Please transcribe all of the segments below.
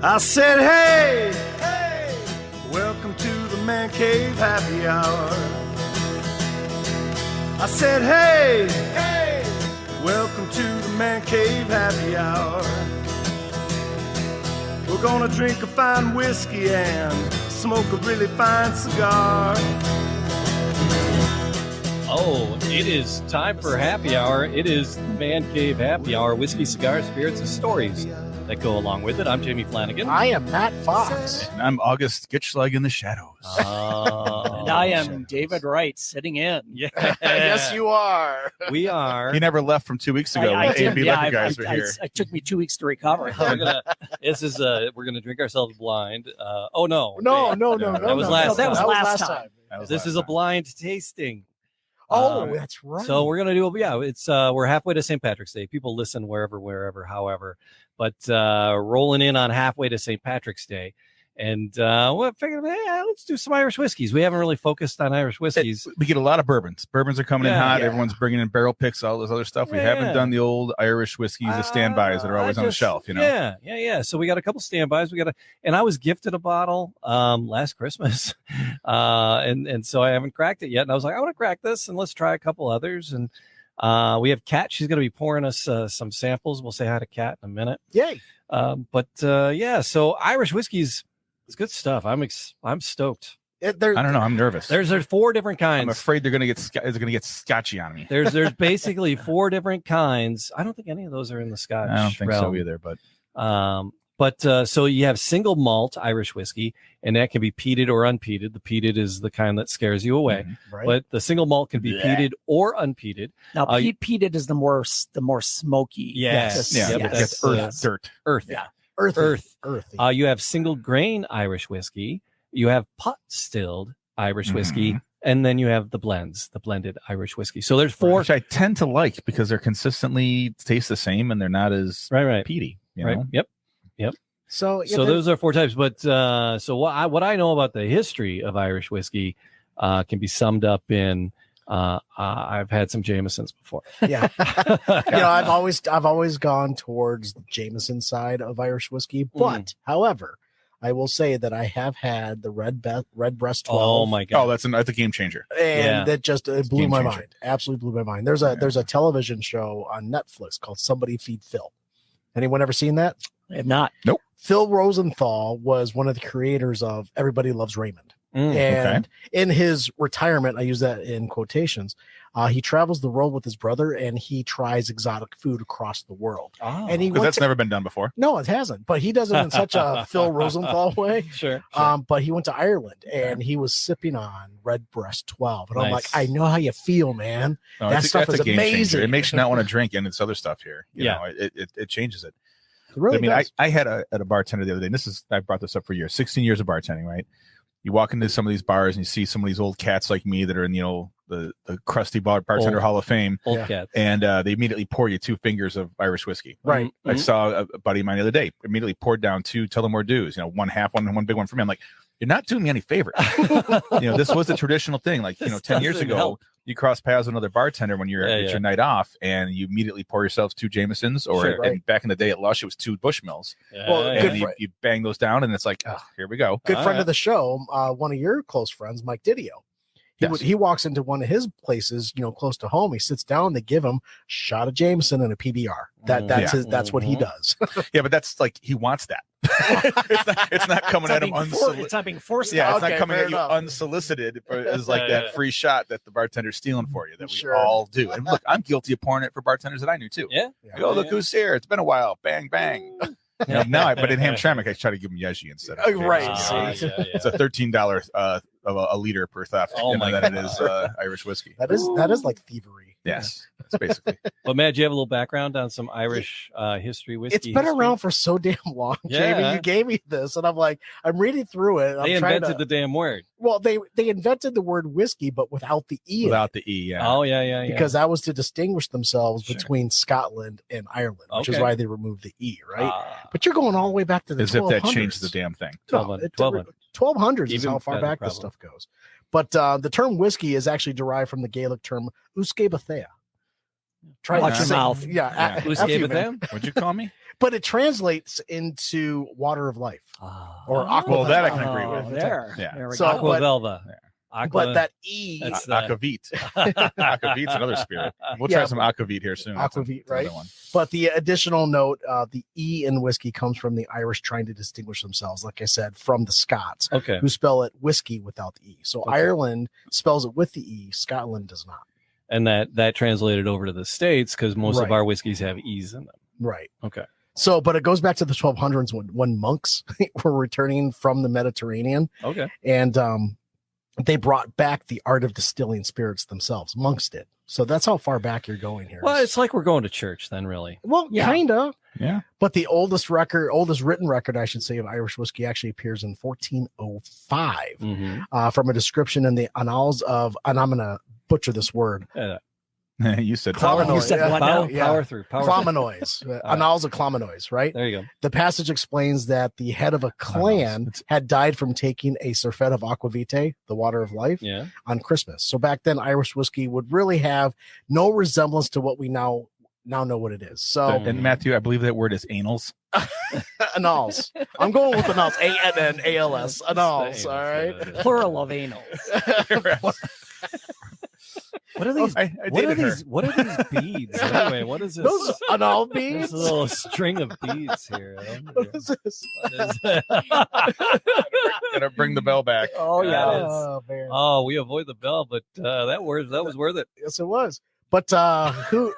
I said, hey, hey, welcome to the Man Cave Happy Hour. I said, hey, hey, welcome to the Man Cave Happy Hour. We're gonna drink a fine whiskey and smoke a really fine cigar. Oh, it is time for happy hour. It is the Man Cave Happy Hour. Whiskey, cigars, spirits, and stories that go along with it. I'm Jamie Flanagan. I am Matt Fox. And I'm August Gitschlag in the shadows. And I am David Wright, sitting in. Yeah. Yes, you are. We are. He never left from 2 weeks ago when A&B Liquor guys were here. It took me 2 weeks to recover. We're gonna drink ourselves blind. Oh no. No. That was last that was time. last time. This is a blind tasting. Oh, that's right. So we're gonna do. Yeah, it's we're halfway to St. Patrick's Day. People listen wherever, however. But rolling in on halfway to St. Patrick's Day, and we figured, hey, let's do some Irish whiskeys. We haven't really focused on Irish whiskeys. We get a lot of bourbons. Bourbons are coming in hot. Yeah. Everyone's bringing in barrel picks, all this other stuff. We Yeah. haven't done the old Irish whiskeys, the standbys that are always on the shelf. You know. Yeah. So we got a couple standbys. And I was gifted a bottle last Christmas, and so I haven't cracked it yet. And I was like, I want to crack this, and let's try a couple others. And we have Kat. She's going to be pouring us some samples. We'll say hi to Kat in a minute. Yay. So Irish whiskeys, it's good stuff. I'm stoked. I don't know. I'm nervous. There's 4 different kinds. I'm afraid they're going to get scotchy on me. There's basically 4 different kinds. I don't think any of those are in the Scotch. I don't think realm. so either. But So you have single malt Irish whiskey, and that can be peated or unpeated. The peated is the kind that scares you away, Right. but the single malt can be peated or unpeated. Now, peated is the more smoky. Yes. yeah, but that's dirt. Earth. Yeah. Earthy. You have single grain Irish whiskey. You have pot stilled Irish whiskey, and then you have the blended Irish whiskey. So there's 4. Which I tend to like because they're consistently taste the same and they're not as right. peaty. You Right. know? Yep. So Those are 4 types. But so what I know about the history of Irish whiskey can be summed up in I've had some Jamisons before. Yeah. I've always gone towards the Jamison side of Irish whiskey, but however, I will say that I have had the Redbreast 12. Oh my god! Oh, that's a game changer. And that just blew Game my changer. mind. Absolutely blew my mind. There's a television show on Netflix called Somebody Feed Phil. Anyone ever seen that? I have not. Nope. Phil Rosenthal was one of the creators of Everybody Loves Raymond. Mm, And in his retirement, I use that in quotations, he travels the world with his brother and he tries exotic food across the world. Oh, And he Because went that's to, never been done before. no, it hasn't, but he does it in such a Phil Rosenthal way. sure. But he went to Ireland and he was sipping on Redbreast 12. And I'm like, Nice. I know how you feel, man. No, That stuff that's is a game changer. amazing. It makes you not want to drink and it's other stuff here. You Yeah. know, it changes it. It really I mean, does. I had a bartender the other day, and I brought this up for years, 16 years of bartending, right? You walk into some of these bars and you see some of these old cats like me that are in, the crusty bartender Old. Hall of Fame, Old cats. and they immediately pour you 2 fingers of Irish whiskey. Right. I saw a buddy of mine the other day, immediately poured down 2 Tullamore Dews, one half, one big one for me. I'm like, you're not doing me any favor. This was the traditional thing. Like, 10 years doesn't ago, help. you cross paths with another bartender when you're at your night off, and you immediately pour yourselves 2 Jamisons, or Sure. and back in the day at Lush, it was 2 Bushmills. Well, Yeah. good And for- you bang those down, and it's like, oh, here we go. Good All friend right. of the show, one of your close friends, Mike Didio. Yes. He walks into one of his places, close to home. He sits down. They give him a shot of Jameson and a PBR. That's what he does. Yeah, but that's like he wants that. it's not coming at him It's unsolicited. not being forced. Yeah, it's Okay, not coming fair at you enough. unsolicited. It's like that free shot that the bartender's stealing for you that we Sure. all do. And look, I'm guilty of pouring it for bartenders that I knew too. Yeah. Oh, look who's here! It's been a while. Bang, bang. But in Hamtramck, I try to give them Yeji instead. Of Right. Jameson. It's a $13 of a liter per theft. Oh my than it is Irish whiskey. That is like thievery. Yes, that's basically. But Matt, do you have a little background on some Irish history whiskey? It's been around for so damn long, Jamie. Yeah. You gave me this, and I'm like, I'm reading through it. They invented the damn word. Well, they invented the word whiskey, but without the E. in it, Without the E, yeah. Oh yeah. because that was to distinguish themselves Sure. between Scotland and Ireland, which is Okay. why they removed the E, right? But you're going all the way back to the As if that 1200s. changed the damn thing. 1200s is Even how far better, back this probably. stuff goes. But the term whiskey is actually derived from the Gaelic term Uske Bethea, Try Watch to your say- mouth. Yeah. Who F gave you, it man. them? What'd you call me? But it translates into water of life or Oh. aqua. Well, that I can agree with. There. Yeah. There we So, go. Aqua but- Velva. Aqua, But that E, That's the- Aquavit. Aquavit's another spirit. We'll try Yeah, some Aquavit here soon. That's Aquavit, another right? one. but the additional note, the E in whiskey comes from the Irish trying to distinguish themselves, like I said, from the Scots, okay. who spell it whiskey without the E. So Okay. Ireland spells it with the E, Scotland does not. And that translated over to the States because most of Right. our whiskeys have E's in them. Right. Okay. So, but it goes back to the 1200s when monks were returning from the Mediterranean, Okay. and they brought back the art of distilling spirits themselves. Monks did. So that's how far back you're going here. Well, it's like we're going to church then, really. well, Yeah. kinda. Yeah. But the oldest written record, I should say, of Irish whiskey actually appears in 1405 Mm-hmm. from a description in the Annals of, and I'm going to butcher this word, You said Clomenoid. You said what now? Power through. Power through. Clomenoids, Annals of Clomenoids, right? There you go. The passage explains that the head of a clan It's- had died from taking a surfeit of aquavitae, the water of life, Yeah. on Christmas. So back then, Irish whiskey would really have no resemblance to what we now know what it is. So And Matthew, I believe that word is anals. annals. I'm going with annals. ANNALS. Annals. The All right. Plural of anals. What are these? I What are dated her. these? What are these beads? Anyway, what is this? Those annal This beads. little string of beads here. I don't know. What is this? What is it? Gotta bring the bell back. Oh, yeah. Yeah. Oh, man. Oh, we avoid the bell, but that was worth it. Yes, it was. But who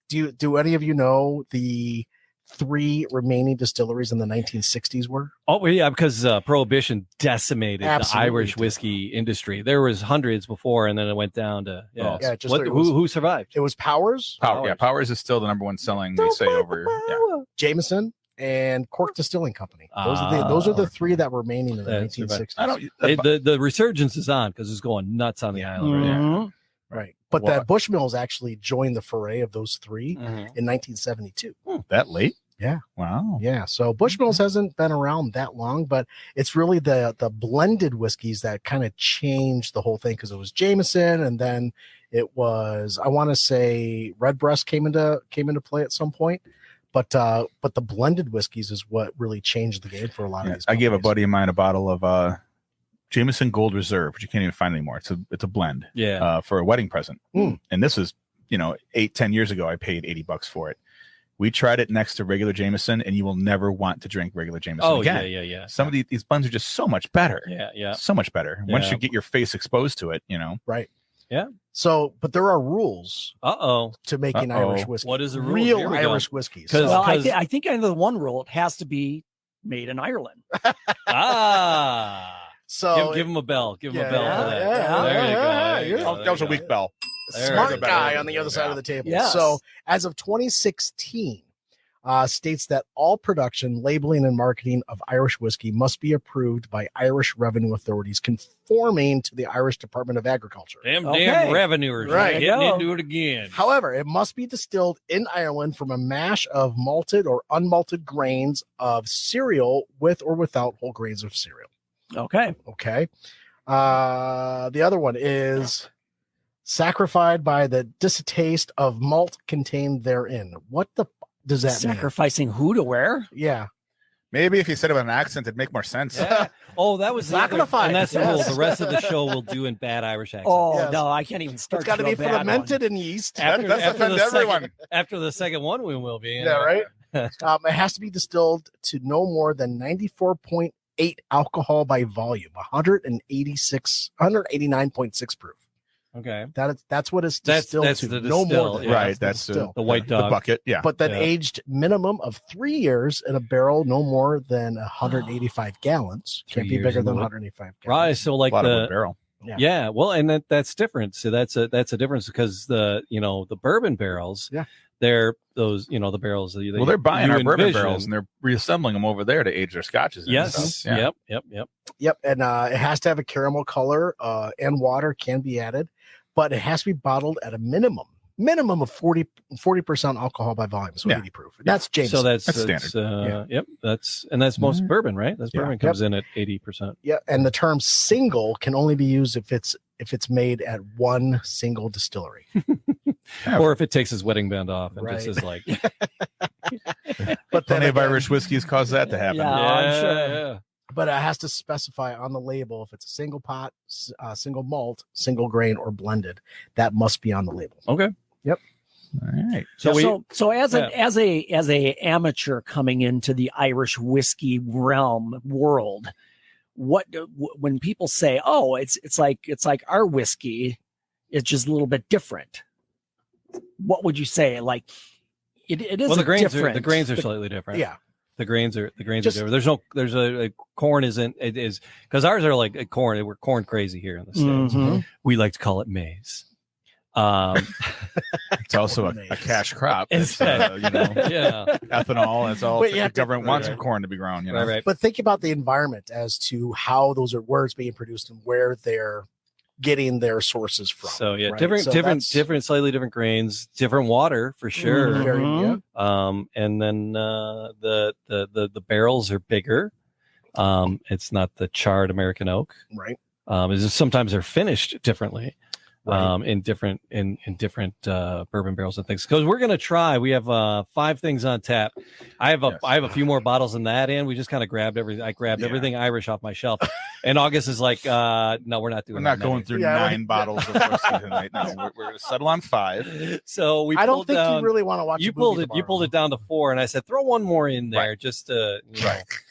do any of you know the 3 remaining distilleries in the 1960s were? Oh, well, yeah, because Prohibition decimated Absolutely the Irish did. whiskey industry. There was hundreds before, and then it went down to Yeah, just What, like it was- who survived? It was Powers, Powers is still the number one selling. They say over. Yeah. Jameson, and Cork Distilling Company. Those are the 3 that were remaining in the That's 1960s. I don't. The resurgence is on because it's going nuts on the island right now. Mhm. Right. But Well, that Bushmills actually joined the foray of those 3 in 1972. that late? Yeah. Wow. Yeah. So Bushmills hasn't been around that long, but it's really the blended whiskeys that kind of changed the whole thing, because it was Jamison, and then it was, I want to say, Redbreast came into play at some point. But the blended whiskeys is what really changed the game for a lot of Yeah, these. I gave a companies. buddy of mine a bottle of Jamison Gold Reserve, which you can't even find anymore. It's a blend Yeah. for a wedding present. Mm. And this is 8-10 years ago. I paid $80 for it. We tried it next to regular Jameson, and you will never want to drink regular Jameson Oh, again. yeah. Some of these blends are just so much better. Yeah. So much better. Once Yeah. you get your face exposed to it, Right. Yeah. So, but there are rules Uh-oh. to making Uh-oh. Irish whiskey. What is the rule? Here Real we go. Irish whiskeys. 'Cause- Well, I think I know the one rule. It has to be made in Ireland. Ah. So Give him a bell. Give him Yeah, a bell for that. yeah, There you go. There you yeah. go. that was a There you weak go. bell. There smart you go. guy on the other side of the table. Yes. So as of 2016, states that all production, labeling, and marketing of Irish whiskey must be approved by Irish revenue authorities conforming to the Irish Department of Agriculture. Damn Okay. revenuers. Right. Getting Go. into it again. However, it must be distilled in Ireland from a mash of malted or unmalted grains of cereal with or without whole grains of cereal. Okay. Okay. The other one is sacrificed by the distaste of malt contained therein. What the does that mean? Sacrificing who to where? Yeah. Maybe if you said it with an accent, it'd make more sense. Yeah. Oh, that was the other, Sacrifice, and that's the yes. rule. The rest of the show we'll do in bad Irish accents. Oh, Yes. no, I can't even start. It's got to do be a bad one. fermented in yeast. After, That's after offend the everyone. Second, after the second one, we will be. Yeah, right. It has to be distilled to no more than 94.8 alcohol by volume, 189.6 proof. Okay. That's what it's That's distilled the to. No distill, more than yeah. Right. That's still. The white the dog. bucket. Yeah. But then Yeah. aged minimum of 3 years in a barrel, no more than 185 gallons. 3 Can't be years bigger in the than wood. 185 gallons. Right. So a like lot of the wood barrel. yeah. Well, and that's different. So that's a difference because the bourbon barrels. Yeah. They're those the barrels. That Well, they're buying you our bourbon envision. barrels and they're reassembling them over there to age their scotches. And Yes. stuff. Yeah. Yep. Yep, and it has to have a caramel color, and water can be added, but it has to be bottled at a minimum of 40% alcohol by volume, so Yeah. 80 proof. That's Jameson. So that's standard. Yep. That's most bourbon, right? That's Yeah. bourbon comes in at 80%. Yeah, and the term single can only be used if it's if it's made at one single distillery. Or if it takes his wedding band off and just Right. is like, But then Plenty of again, Irish whiskeys cause that to happen. Yeah. I'm sure. yeah. but it has to specify on the label if it's a single pot, single malt, single grain, or blended. That must be on the label. Okay. All right. So as yeah. as a amateur coming into the Irish whiskey world, when people say, "Oh, it's like our whiskey," it's just a little bit different. What would you say? Like it is. Well, the grains different. are slightly different. Yeah. The grains are Just- different. There's a corn isn't it is because ours are like a corn. We're corn crazy here in the States. Mhm. We like to call it maize. It's also a cash crop. It's, yeah. ethanol. It's all But you the have to- government wants right. corn to be grown. You know? Right. But think about the environment as to how those are words being produced and where they're getting their sources from. So yeah, right? different, So different, that's different, slightly different grains, different water for sure. Mhm. very- yeah. And then the barrels are bigger. It's not the charred American oak. Right. It's just sometimes they're finished differently. Right. In different bourbon barrels and things. Because we're gonna try. We have 5 things on tap. I have a few more bottles than that, and we just kind of grabbed everything. I grabbed everything Irish off my shelf. And August is like, no, we're not doing. We're not that going many. through Yeah, 9 bottles of whiskey tonight. No, we're going to settle on 5. So we. I don't pulled think down, you really want to watch. You a pulled movie it. You tomorrow. pulled it down to 4, and I said, throw one more in there, Right. just to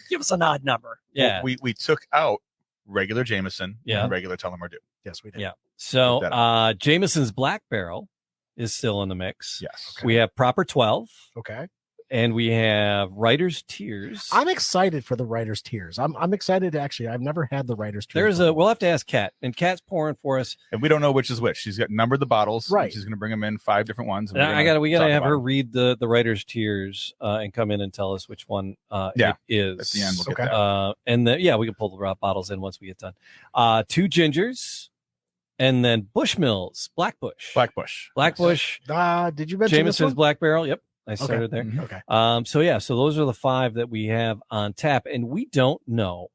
Give us an odd number. yeah. We took out regular Jamison and regular Tullamore Dew. Yes, we did. Yeah. So Look that Jamison's Black Barrel is still in the mix. Yes. We have Proper 12, Okay. and we have Writer's Tears. I'm excited for the Writer's Tears. I'm excited to actually. I've never had the Writer's Tears. We'll have to ask Kat, and Kat's pouring for us. And we don't know which is which. She's got numbered the bottles. Right. She's going to bring them in 5 different ones. and We gotta talk have about her them. read the Writer's Tears and come in and tell us which one Yeah. it is. At the end, we'll get Okay. that. And we can pull the raw bottles in once we get done. 2 gingers, and then Bushmills, Blackbush. Blackbush. Did you mention Jamison's this Black Barrel. Yep. I started there. one? Okay. So those are the 5 that we have on tap, and we don't know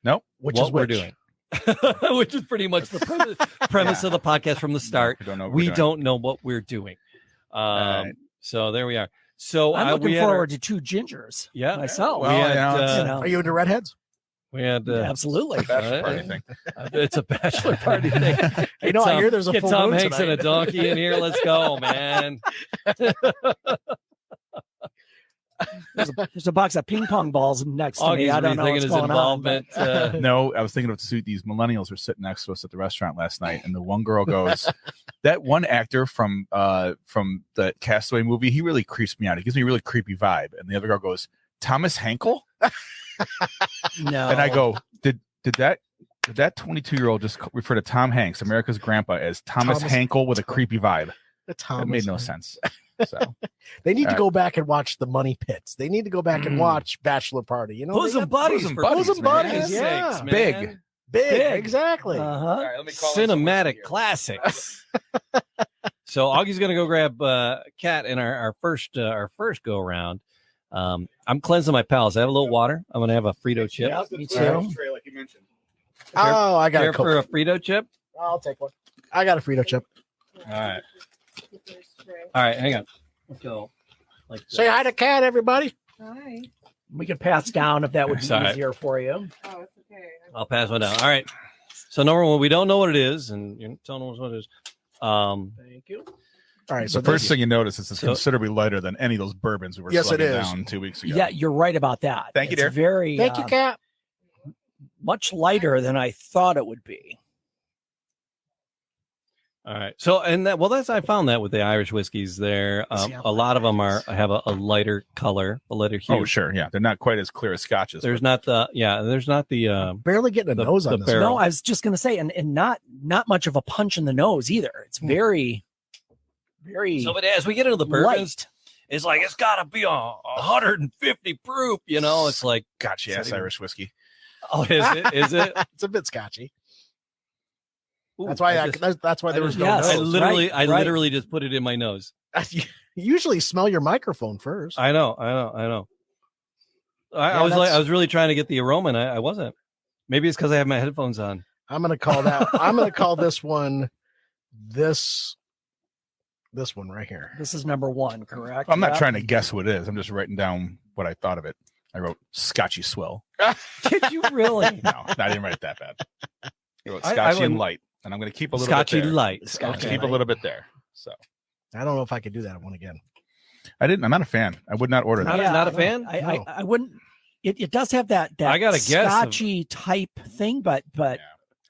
Which what is we're which? doing, which is pretty much the premise of the podcast from the start. We don't know. What We we're doing. don't know what we're doing. Right. So there we are. So I'm looking we had forward to 2 gingers. Yeah. myself. Well, we had, it's- You know. Are you into redheads? we had Absolutely. Bachelor party thing. it's a bachelor party thing. You know, I hear there's a Get full Tom moon Hanks and a tonight. donkey in here. Let's go, man. There's a box of ping pong balls next to me. Augie's I don't know rethinking what's his going on. but- involvement. No, I was thinking of these millennials were sitting next to us at the restaurant last night, and the one girl goes, "That one actor from the Castaway movie, he really creeps me out. He gives me a really creepy vibe." And the other girl goes, "Thomas Hankel?" No. And I go, "Did that 22-year-old just refer to Tom Hanks, America's grandpa, as Thomas Thomas- Hankel with a creepy vibe?" The It made no sense. So They need to Alright. go back and watch the Money Pits. They need to go back and watch Bachelor Party. You know, they Bosom got buddies, bosom for buddies, God's man. sakes, Yeah. man. Big. big. Exactly. Uh-huh. let me call in some Cinematic whiskey here. classics. So Augie's gonna go grab Kat in our first go around. I'm cleansing my palates. I have a little water. I'm gonna have a Frito chip. Yep, me too. Tray, like you mentioned. Oh, I got Care a for Coke. a Frito chip? I'll take one. I got a Frito chip. All right. All right, hang on. Let's go. Like Say hi to Kat, everybody. Hi. We could pass down if that would be Sorry. easier for you. Oh, it's okay. I'll pass one down. All right. So number one, we don't know what it is, and you don't know what it is. Thank you. All right. So So the first thing you notice is it's So- considerably lighter than any of those bourbons we were Yes, it slugging is. down 2 weeks ago. Yeah, you're right about that. Thank you, It's dear. Very thank you, Kat. much lighter than I thought it would be. All right. So, and I found that with the Irish whiskeys there. See how A lot of them have a lighter color, a lighter hue. Oh, sure. Yeah. They're not quite as clear as scotches. There's not the Barely getting a the- nose the on this. barrel. No, I was just gonna say, and not much of a punch in the nose either. It's very So, but as we get into the bourbons, light. it's like it's got to be 150 proof. You know, it's like, Gotcha. Yes, Irish whiskey. oh, is it? Is it? It's a bit scotchy. Ooh, That's why. I just- That's why there was no Yes. I nose. literally, right. literally just put it in my nose. You usually smell your microphone first. I know. I Yeah, was that's- really trying to get the aroma, and I wasn't. Maybe it's because I have my headphones on. I'm gonna call that. I'm gonna call this one this one right here. This is number 1, correct? I'm not Yep. trying to guess what it is. I'm just writing down what I thought of it. I wrote Scotchy Swill. Did you really? No, I didn't write it that bad. I wrote I Scotchy and wouldn't- light, and I'm going to keep a little Scotchy bit there. light. Scotchy Keep a light. little bit there. So I don't know if I could do that one again. I'm not a fan. I would not order that. Not a fan? I wouldn't. It does have that I gotta guess of- scotchy type thing, but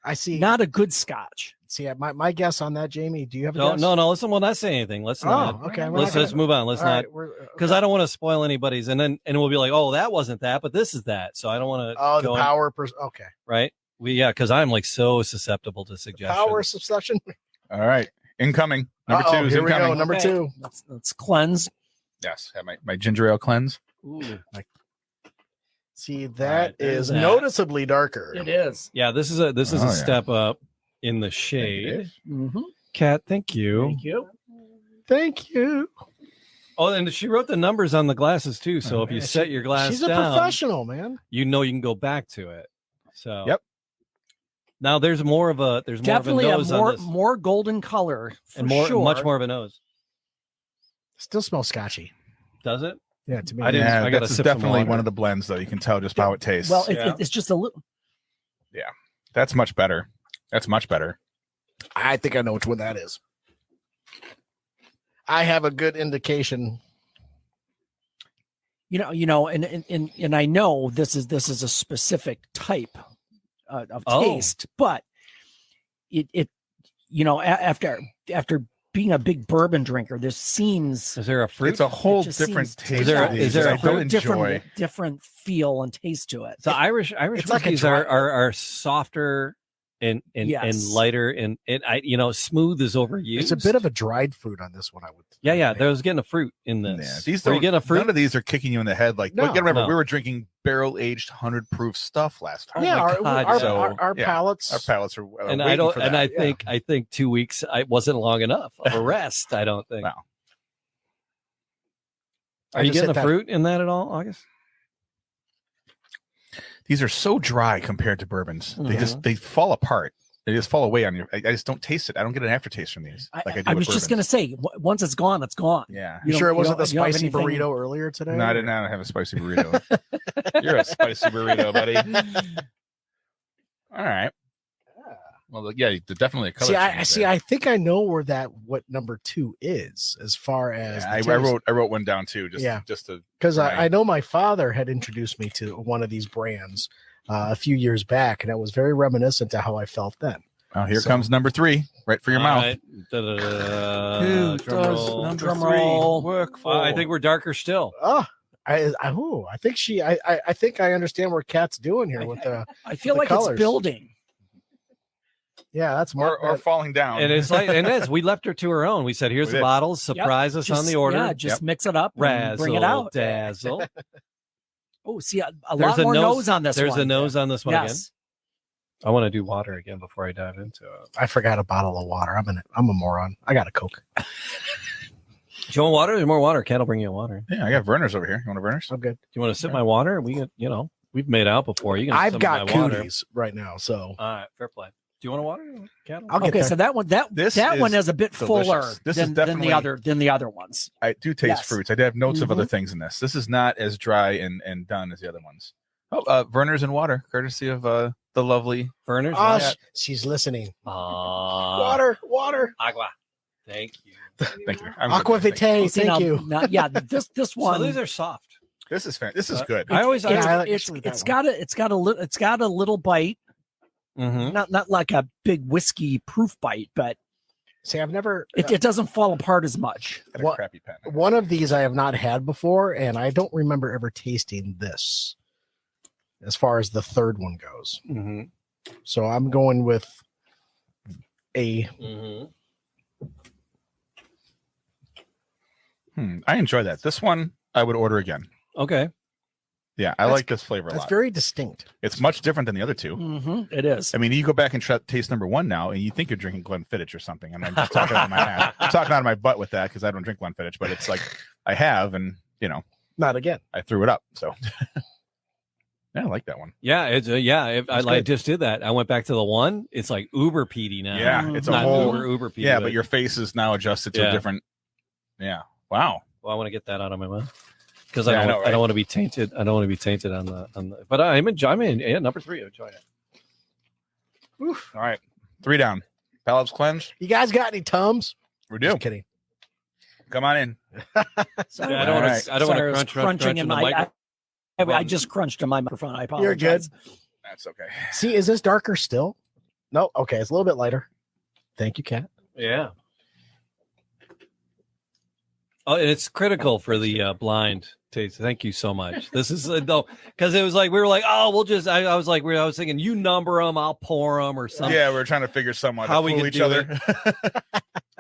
I see. not a good scotch. See, my guess on that, Jamie. Do you have a No, guess? no. Listen, we'll not say anything. Let's not. Oh, okay. Let's move on. Let's not, Because because I don't want to spoil anybody's, and we'll be like, oh, that wasn't that, but this is that. So I don't want to. Oh, the power. Okay. Right. Because I'm like so susceptible to suggestions. Power succession. All right. Incoming. Number 2 is Here we go. incoming. Number Okay. 2. Let's cleanse. Yes. Have my ginger ale cleanse. Ooh. See, that Right, there's is that. noticeably darker. It is. Yeah, this is a Oh, yeah. step up in the It shade. is. Mm-hmm. Kat, thank you. Thank you. Thank you. Oh, and she wrote the numbers on the glasses too. So if you Yeah, set your glass She's a down, professional, man. you know you can go back to it. So Yep. Now there's more of a Definitely nose on this, more golden color for and more sure. much more of a nose. Still smells scotchy. Does it? Yeah, to me. I didn't- Yeah, I gotta that's sip some definitely water. one of the blends, though. You can tell just how it tastes. Well, Yeah. it's just a little. That's much better. That's much better. I think I know which one that is. I have a good indication. And I know this is a specific type of Oh. taste, but after being a big bourbon drinker, this seems Is there a fruit? It's a whole just different seems- taste. Is there- of these is there that a I don't fruit? enjoy. different feel and taste to it. So Irish it's like a whiskeys dry- are softer and Yes. lighter and smooth is overused. It's a bit of a dried fruit on this one, I would. yeah. think. There was getting a fruit in this. Yeah, these Were you don't- getting a fruit? None of these are kicking you in the head. Like, No. you gotta remember, No. we were drinking barrel aged 100 proof stuff last time. Yeah, my our, God, our, so, our yeah. palates. Our palates are and waiting I don't. for And that. I think 2 weeks wasn't long enough of a rest. I don't think. Wow. Are I you just getting hit a that- fruit in that at all, August? These are so dry compared to bourbons. They Mhm. they fall apart. They just fall away on you. I just don't taste it. I don't get an aftertaste from these. I Like I do was with just going to bourbons. say, once it's gone, it's gone. Yeah. You sure it wasn't the you don't have spicy anything- burrito earlier today? No, I did not have a spicy burrito. You're a spicy burrito, buddy. All right. Well, yeah, definitely a color. change there. I think I know where what number 2 is, as far as Yeah, I wrote one down too. Just to because right. I know my father had introduced me to one of these brands a few years back, and it was very reminiscent to how I felt then. Oh, here So- comes number 3, right for your All mouth. right. Da-da-da-da. Who Drum does roll. number Drum 3 roll. work for? I think we're darker still. Oh, I think I understand where Kat's doing here with the I feel The like colors. it's building. that's more or falling down. And it's like, and it's, we left her to her own. We said, here's We the did. bottles, surprise us on Just- the order. Yeah, just mix it up and Razzle, bring it out. dazzle. Oh, see, a There's lot a more nose- nose on this There's one. a nose on this one again. Yes. I want to do water again before I dive into it. I forgot a bottle of water. I'm a moron. I got a Coke. Do you want water? There's more water. Kat will bring you water. Do yeah, I got Verner's over here. You want a Verner's? I'm good. you want to sip my water? We get, we've made out before. You can I've sip got my water. cooties right now, so All right, fair play. Do you want a water, Kat? I'll get Okay, there. so that one This one is is a bit delicious. fuller This is than definitely- the other ones. I do taste Yes. fruits. I do have notes of other Mhm. things in this. This is not as dry and done as the other ones. Oh, Verner's and water, courtesy of the lovely. Verner's. Oh, right? she's listening. Water. Water. Agua. Thank you. Thank you. I'm good. Aqua Thank you. Vitae. See, Thank now- you. now- yeah, this So one. these are soft. This is this is good. I always, Yeah, I like it's actually that it's one. got a little bite, Mhm. not like a big whiskey proof bite, but See, I've never. it doesn't fall apart as much. Got a What- crappy pen. One of these I have not had before, and I don't remember ever tasting this. As far as the third one goes, Mhm. so I'm going with a. Mhm. I enjoy that. This one I would order again. Okay. Yeah, I That's- like this flavor a That's lot. very distinct. It's much different than the other two. It is. I mean, you go back and taste number 1 now, and you think you're drinking Glenfiddich or something. And I'm just talking out of my ass. I'm talking out of my butt with that because I don't drink Glenfiddich, but it's like I have, and Not again. I threw it up. So Yeah, I like that one. Yeah, it's I just did that. I went back to the one. It's like uber peaty now. Yeah, it's a not whole uber peaty. Yeah, but your face is now adjusted to a different. Yeah. Wow. Well, I want to get that out of my mouth because Yeah, I know, right? don't want to be tainted. I don't want to be tainted on the. But I'm enjoying. Yeah, number 3. I'm enjoying it. Oof. All right, 3 down. Palates cleansed. You guys got any Tums? We do. Just kidding. Come on in. Sorry, Yeah, I don't All want right. to. I don't want Sorry, I was to crunch in my. the microphone. I just crunched on my microphone. I apologize. You're good. That's okay. See, is this darker still? No. Okay, it's a little bit lighter. Thank you, Kat. Yeah. Oh, and it's critical for the blind taste. Thank you so much. This is no, because it was like we were like, oh, we'll just. I was like, I was thinking, you number them, I'll pour them, or something. Yeah, we're trying to figure somewhat How to we fool could each do other.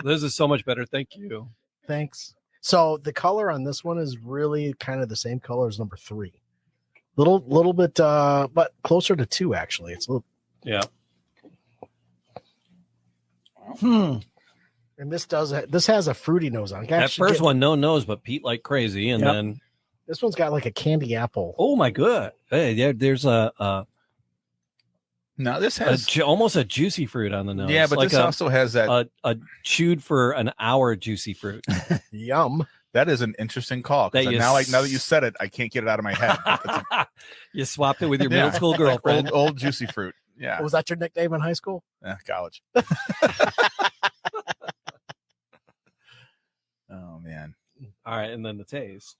This is so much better. Thank you. Thanks. So the color on this one is really kind of the same color as number 3. Little bit, but closer to 2 actually. It's a little. Yeah. And this has a fruity nose on it. That first one, no nose, but Pete like crazy, and then this one's got like a candy apple. oh my god, hey, yeah, there's a No, this has almost a juicy fruit on the nose. yeah, but like this also has that. a chewed for an hour juicy fruit. Yum. That is an interesting call. That you Now that you said it, I can't get it out of my head. You swapped it with your Yeah, middle school like girlfriend. old juicy fruit. Yeah, Was that your nickname in high school? college. Oh man. All right, and then the taste.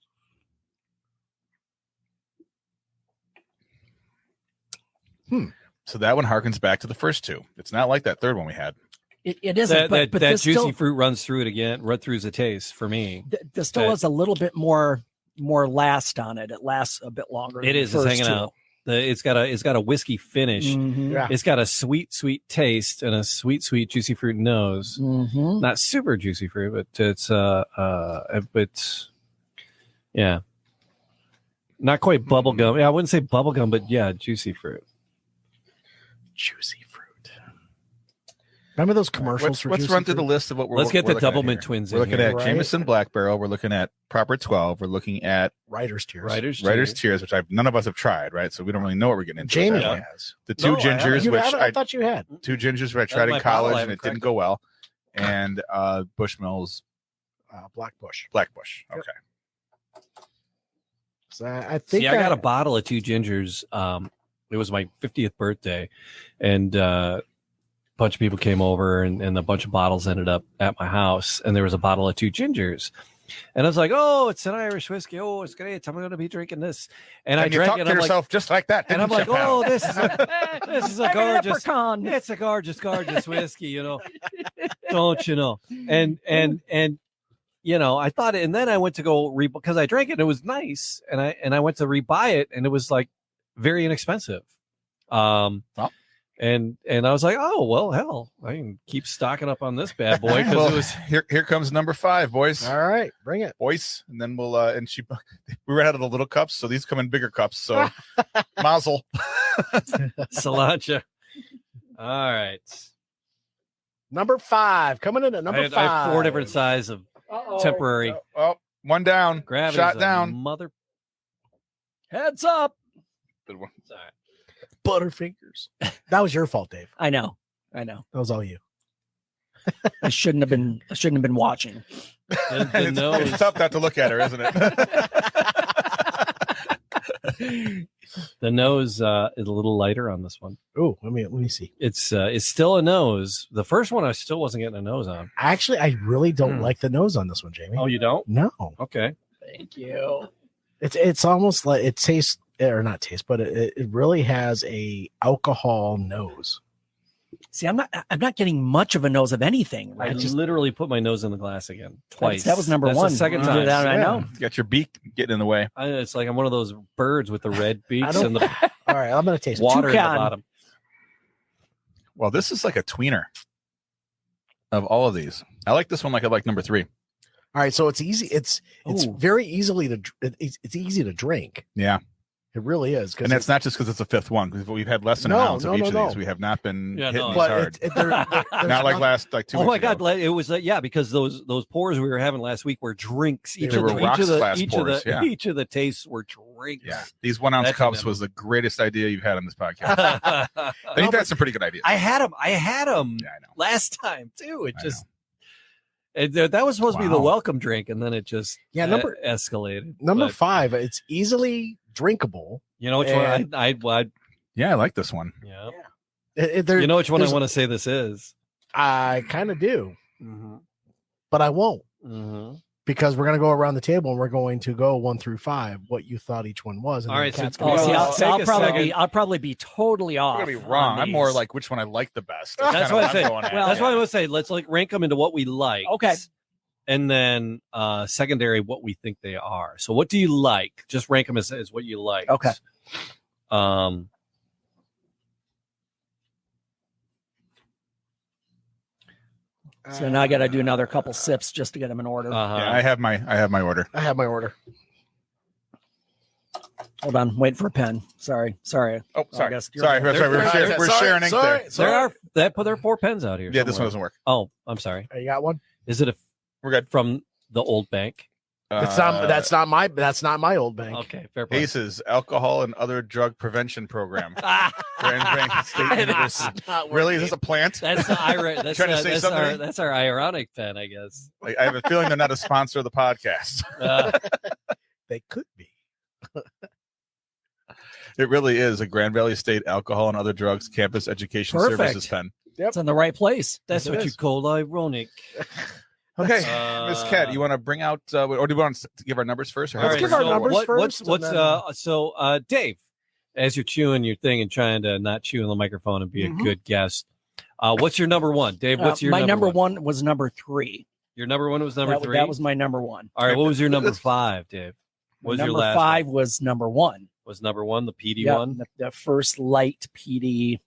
So that one harkens back to the first 2. It's not like that third one we had. It isn't, but that this juicy still, fruit runs through it again. Run through the taste for me. this still has a little bit more last on it. It lasts a bit longer. It than is. the It's first hanging 2. out. It's got a whiskey finish. Mhm. Yeah. It's got a sweet taste and a sweet juicy fruit nose. Mhm. Not super juicy fruit, but it's yeah, not quite bubble gum. Yeah, I wouldn't say bubble gum, but yeah, juicy fruit. Juicy fruit. Remember those commercials for Let's juicy run through the fruit? list of what we're. Let's get we're the looking at Doublemint here. twins We're in looking here. at Right. Jamison Black Barrel. We're looking at Proper 12. We're looking at Writer's Tears. Writer's Tears, which none of us have tried, right? So we don't really know what we're getting into. Jamie with that one. has. The 2 No, I haven't. gingers, You which haven't? I thought you had. 2 gingers, which I That's tried my in bottle. I college and haven't it didn't cracked go well. And Bushmills Black Bush. Black Bush. Okay. So I think See, I got a bottle of 2 gingers. It was my 50th birthday, and a bunch of people came over, and a bunch of bottles ended up at my house. And there was a bottle of 2 gingers, and I was like, "Oh, it's an Irish whiskey. Oh, it's great. I'm going to be drinking this." And I you drank talk it. to I'm like, yourself just like that. and I'm didn't like, you, pal? "Oh, this is a I'm an gorgeous." leprechaun. It's a gorgeous whiskey, don't you know? And I thought it, and then I went to go because I drank it and it was nice, and I went to rebuy it and it was like very inexpensive. And I was like, oh well, hell, I can keep stocking up on this bad boy because Well, it was. here comes number 5, boys. All right, bring it. Boys, and then we'll we ran out of the little cups, so these come in bigger cups. So mazel. Cilantro. All right. Number 5 coming in at number 5. I have 4 different size of temporary Oh, one down. gravities. Shot down. Mother. Heads up. Good one. Sorry. Butterfingers. That was your fault, Dave. I know. That was all you. I shouldn't have been watching. The nose. It's tough not to look at her, isn't it? The nose is a little lighter on this one. Oh, let me see. It's still a nose. The first one I still wasn't getting a nose on. Actually, I really don't like the nose on this one, Jamie. Oh, you don't? No. Okay. Thank you. It's almost like it tastes or not taste, but it really has a alcohol nose. See, I'm not getting much of a nose of anything. I Right? literally put my nose in the glass again twice. That was number That's one. The second You time. did that, I know. You got your beak getting in the way. It's like I'm one of those birds with the red beaks don't- and the All right, I'm gonna taste it. water in the Toucan. bottom. Well, this is like a tweener of all of these. I like this one like I like number 3. All right, so it's easy. It's Ooh. very easily to it's easy to drink. Yeah. It really is. And that's not just because it's the fifth one, because we've had less than an ounce of each of these. We have not been hitting these hard. Not like last, like 2 weeks ago. God, it was because those pours we were having last week were drinks. Each of the tastes were drinks. Yeah, these 1 ounce cups was the greatest idea you've had on this podcast. I think that's some pretty good ideas. I had them. Yeah, I know. Last time too. That was supposed to be the welcome drink, and then it just escalated. Number 5, it's easily drinkable. You know which one I like this one. Yeah. You know which one I want to say this is? I kind of do, but I won't because we're going to go around the table and we're going to go 1 through 5. What you thought each one was. And all right. I'll probably be totally off. I'm going to be wrong. I'm more like which one I like the best. That's what I say. That's what I would say. Let's rank them into what we like. Okay. And then secondary, what we think they are. So what do you like? Just rank them as what you like. Okay. So now I got to do another couple sips just to get them in order. Yeah, I have my order. I have my order. Hold on, wait for a pen. Sorry. Oh, sorry. Sorry. We're sharing ink there. There are 4 pens out here. Yeah, this one doesn't work. Oh, I'm sorry. You got one? Is it we're good from the old bank? That's not my old bank. Okay, fair point. ACEs, Alcohol and Other Drug Prevention Program. Grand Bank State University. Really? Is this a plant? That's the that's, trying to say something? That's our ironic pen, I guess. I have a feeling they're not a sponsor of the podcast. They could be. It really is a Grand Valley State Alcohol and Other Drugs Campus Education Services pen. Yep. It's in the right place. That's what you call ironic. Okay, Miss Cat, you want to bring out, or do you want to give our numbers first? Or Let's give our numbers first. So Dave, as you're chewing your thing and trying to not chew in the microphone and be a good guest, what's your number one, Dave? What's your number one? Was number 3. Your number one was number 3. That was my number 1. All right, what was your number 5, Dave? What was your last? Number 5 was number 1. Was number 1 the PD one? The first light PD.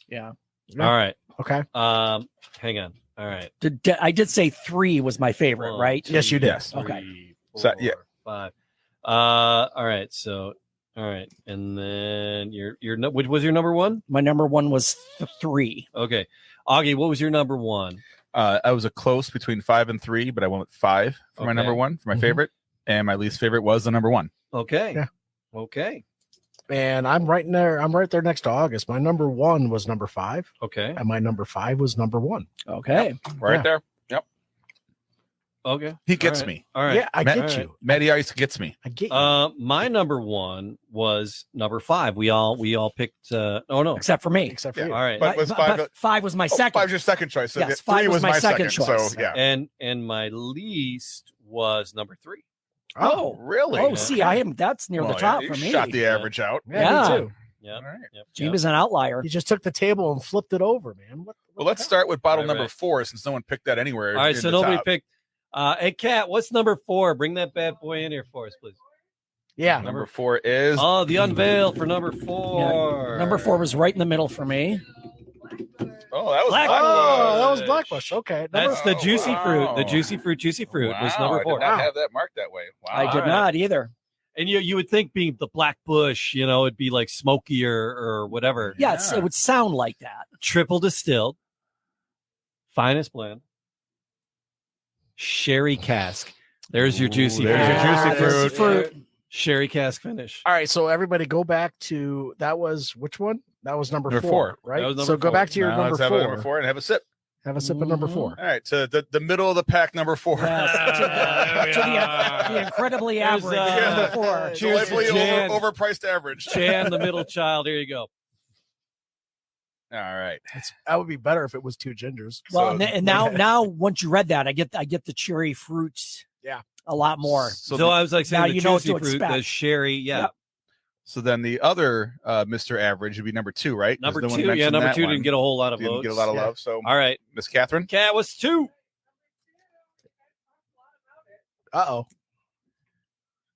Yeah. All right. Okay. Hang on. All right. I did say 3 was my favorite, right? Yes, you did. Yes. Okay. 4, 5. All right. So, all right. And then what was your number 1? My number 1 was 3. Okay. Augie, what was your number 1? I was a close between 5 and 3, but I went with 5 for my number 1 for my favorite, and my least favorite was the number 1. Okay. Yeah. Okay. And I'm right there. I'm right there next to August. My number 1 was number 5. Okay. And my number 5 was number 1. Okay. Right there. Yep. Okay. He gets me. All right. Yeah, I get you. Matty Ice gets me. I get you. My number 1 was number 5. We all picked. Oh no, except for me. Except for you. All right. But was 5? 5 was my second. 5's your second choice. So yes, 3 was my second choice. So yeah. And my least was number 3. Oh, really? Oh, see, that's near the top for me. Shot the average out. Yeah, me too. Yeah. All right. Yep. James is an outlier. You just took the table and flipped it over, man. What well, let's start with bottle number 4 since no one picked that anywhere. All right, so nobody picked. Hey, Kat, what's number 4? Bring that bad boy in here for us, please. Yeah. Number 4 is. Oh, the unveil for number 4. Yeah. Number 4 was right in the middle for me. Oh, that was Blackbush. Oh, that was Blackbush. Okay. That's the juicy fruit. The juicy fruit was number 4. I did not have that marked that way. Wow. I did not either. And you would think being the Black Bush, it'd be like smoky or whatever. Yeah, it would sound like that. Triple distilled, finest blend, sherry cask. There's your juicy fruit. There's your juicy fruit. Sherry cask finish. All right, so everybody go back to that was which one? That was number 4, right? That was number so go 4. back to your number 4. Have a number 4 and have a sip. Have a sip of number 4. All right, so the middle of the pack, number 4. Yes, to the incredibly average number 4. Cheers to Jan. Overpriced average. Jan, the middle child. Here you go. All right. That would be better if it was 2 gingers. Well, and now once you read that, I get the cherry fruits. Yeah, a lot more. So I was like saying now the you know what juicy to fruit, expect. the sherry. Yeah. Yep. So then the other Mr. Average would be number 2, right? Number no 2, yeah. Number 2 didn't get a whole lot of didn't votes. get a lot of love. So all right, Miss Catherine. Cat was 2. Uh-oh.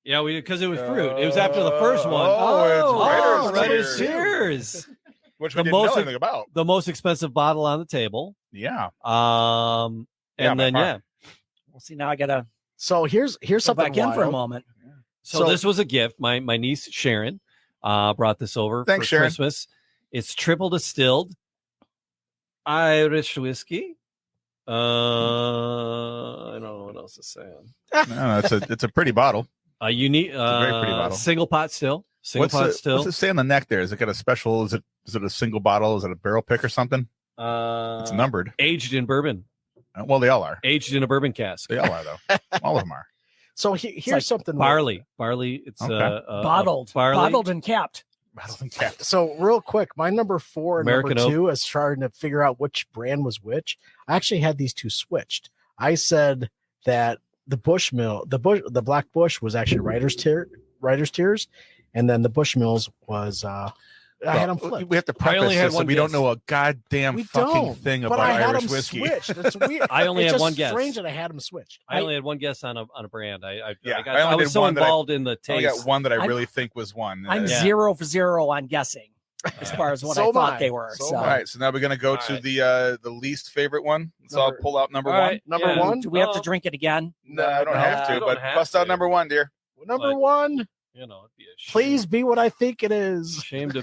Yeah, because it was fruit. It was after the first one. Oh, it's Writer's Cheers. Which we didn't know anything about. The most expensive bottle on the table. Yeah. And then Well, see, now I gotta. So here's something back in for a moment. So this was a gift. My niece Sharon brought this over Thanks, for Sharon. Christmas. It's triple distilled Irish whiskey. I don't know what else to say. No, it's a pretty bottle. A unique, a very pretty bottle. single pot still. What's it say on the neck there? Is it got a special? Is it a single bottle? Is it a barrel pick or something? It's numbered. Aged in bourbon. Well, they all are. Aged in a bourbon cask. They all are though. All of them are. So here's like something. Barley. It's Okay. Bottled, barley. bottled and capped. Rattled and capped. So real quick, my number 4 and American number 2 is trying to figure out which brand was which. I actually had these two switched. I said that the the Black Bush was actually Writer's Tears, and then the Bushmills was I had them flipped. We have to I only preface had this so one we don't guess. know a goddamn We fucking don't, thing but about I had Irish them whiskey. switched. It's weird. I only It's had just one guess. strange that I had them switched. I only had one guess on a brand. I I only was did so one that I- involved in the I only taste. got one that I I'm- really think was one. I'm Yeah. 0 for 0 on guessing as far as what So I am thought I. they were. So So, am All right, so now we're gonna go All to right. the least favorite one. So I'll Number- pull out number All one. right, Number yeah. one? do we have to No. drink it again? No, I don't No, have you to, don't but have bust out to. number one, dear. Number But- 1, You know, it'd be a shame. please be what I think it is. Shame to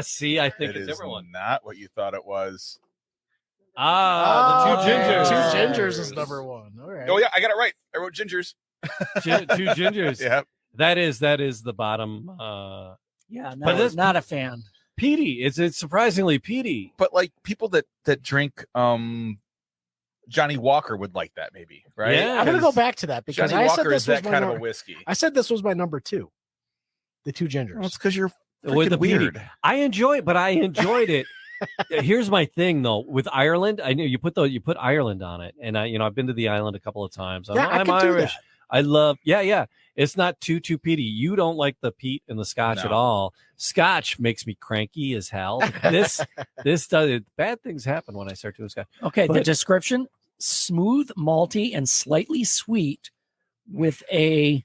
see. I think It a is different one. not what you thought it was. The two gingers. Two gingers is number 1. All right. Oh yeah, I got it right. I wrote gingers. Two gingers. Yeah. That is the bottom. Yeah, no, But this- not a fan. Peaty. It's surprisingly peaty. But like people that drink Johnny Walker would like that maybe, right? Yeah. I'm gonna go 'Cause back to that because Johnny I said Walker this is was that my kind of a number. whiskey. I said this was my number 2. The two gingers. Well, it's because you're With the freaking peaty. weird. I enjoyed it. Here's my thing though with Ireland. I knew you put Ireland on it, and I've been to the island a couple of times. Yeah, I I'm could do Irish. that. I love. Yeah. It's not too peaty. You don't like the peat and the Scotch No. at all. Scotch makes me cranky as hell. This does. Bad things happen when I start doing Scotch. Okay, the But- description: smooth, malty, and slightly sweet, with a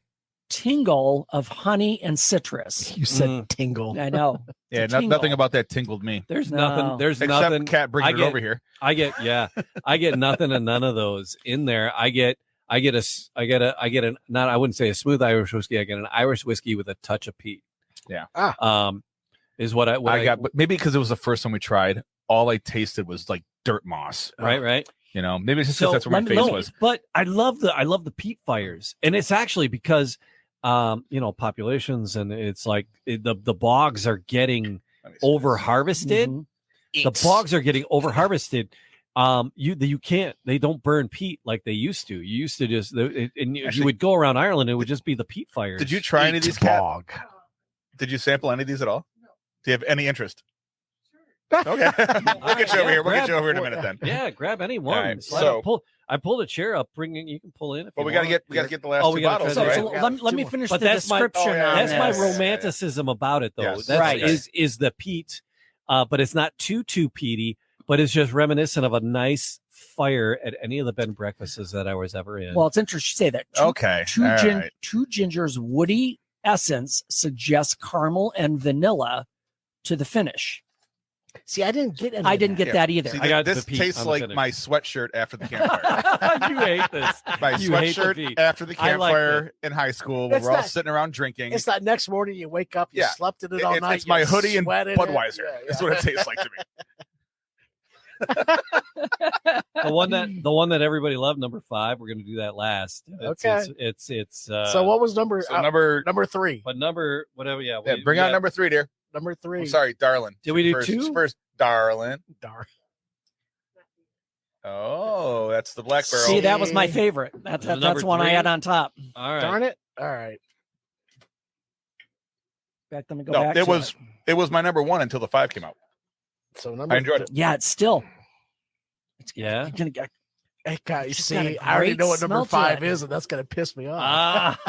tingle of honey and citrus. You said Mm. tingle. I know. Yeah, It's a nothing tingle. about that tingled me. There's No. nothing. There's Except nothing. Cat bringing I it get- over here. I get nothing and none of those in there. I get not, I wouldn't say a smooth Irish whiskey. I get an Irish whiskey with a touch of peat. Yeah. Is what I got, but maybe because it was the first one we tried, all I tasted was like dirt moss. right. You know, maybe it's just So, because that's where my let me- face let me- was. But I love the peat fires, and it's actually because populations, and it's like the bogs are getting Let me see over this. harvested. Mhm. The bogs are getting over harvested. They don't burn peat like they used to. You used to just and you Actually- would go around Ireland, it would just be the peat fires. Did you try any of these, Cat? bog. Did you sample any of these at all? Do you have any interest? Okay, we'll get you over here. We'll get you over here in a minute then. Yeah, grab any one. All right, Slide so- up, I pulled a chair up. You can pull in. If But you we got to want. get the last Oh, two we gotta bottles, try So, that. right? so Yeah, let me two finish But the that's my- description. oh, yeah, on That's my this. yeah. romanticism about it, though. Yes. That's Right. is the peat, but it's not too peaty. But it's just reminiscent of a nice fire at any of the bed and breakfasts that I was ever in. Well, it's interesting you say that. Okay, Two, all gin, right. two gingers woody essence suggests caramel and vanilla to the finish. See, I didn't get any. I of didn't that. get that either. See, I got this the peat tastes on the like finish. my sweatshirt after the campfire. You hate this. My You hate the sweatshirt peat. after the I like campfire in high school. When It's we're all not- sitting around drinking. It's that next morning you wake up, you Yeah. slept in it all night. It's my you hoodie and sweat in it. Budweiser. Yeah, That's yeah. what it tastes like to me. The one that everybody loved, number 5. We're going to do that last. It's So what was number? So number, number 3. But number whatever. Yeah. yeah, bring out number 3, dear. Number 3. I'm sorry, darling. Did we do first, 2? First, darling. Darn. Oh, that's the black barrel. See, that was my favorite. That's Number one I 3? had on top. All right. Darn it! All right. Back, let me go No, back. it to was it was my number 1 until the 5 came out. So number. I enjoyed it. Yeah, it's still. Yeah. You're gonna get. Hey, guys, It's got a see, I already great know what number smell to 5 it. is, and that's gonna piss me off.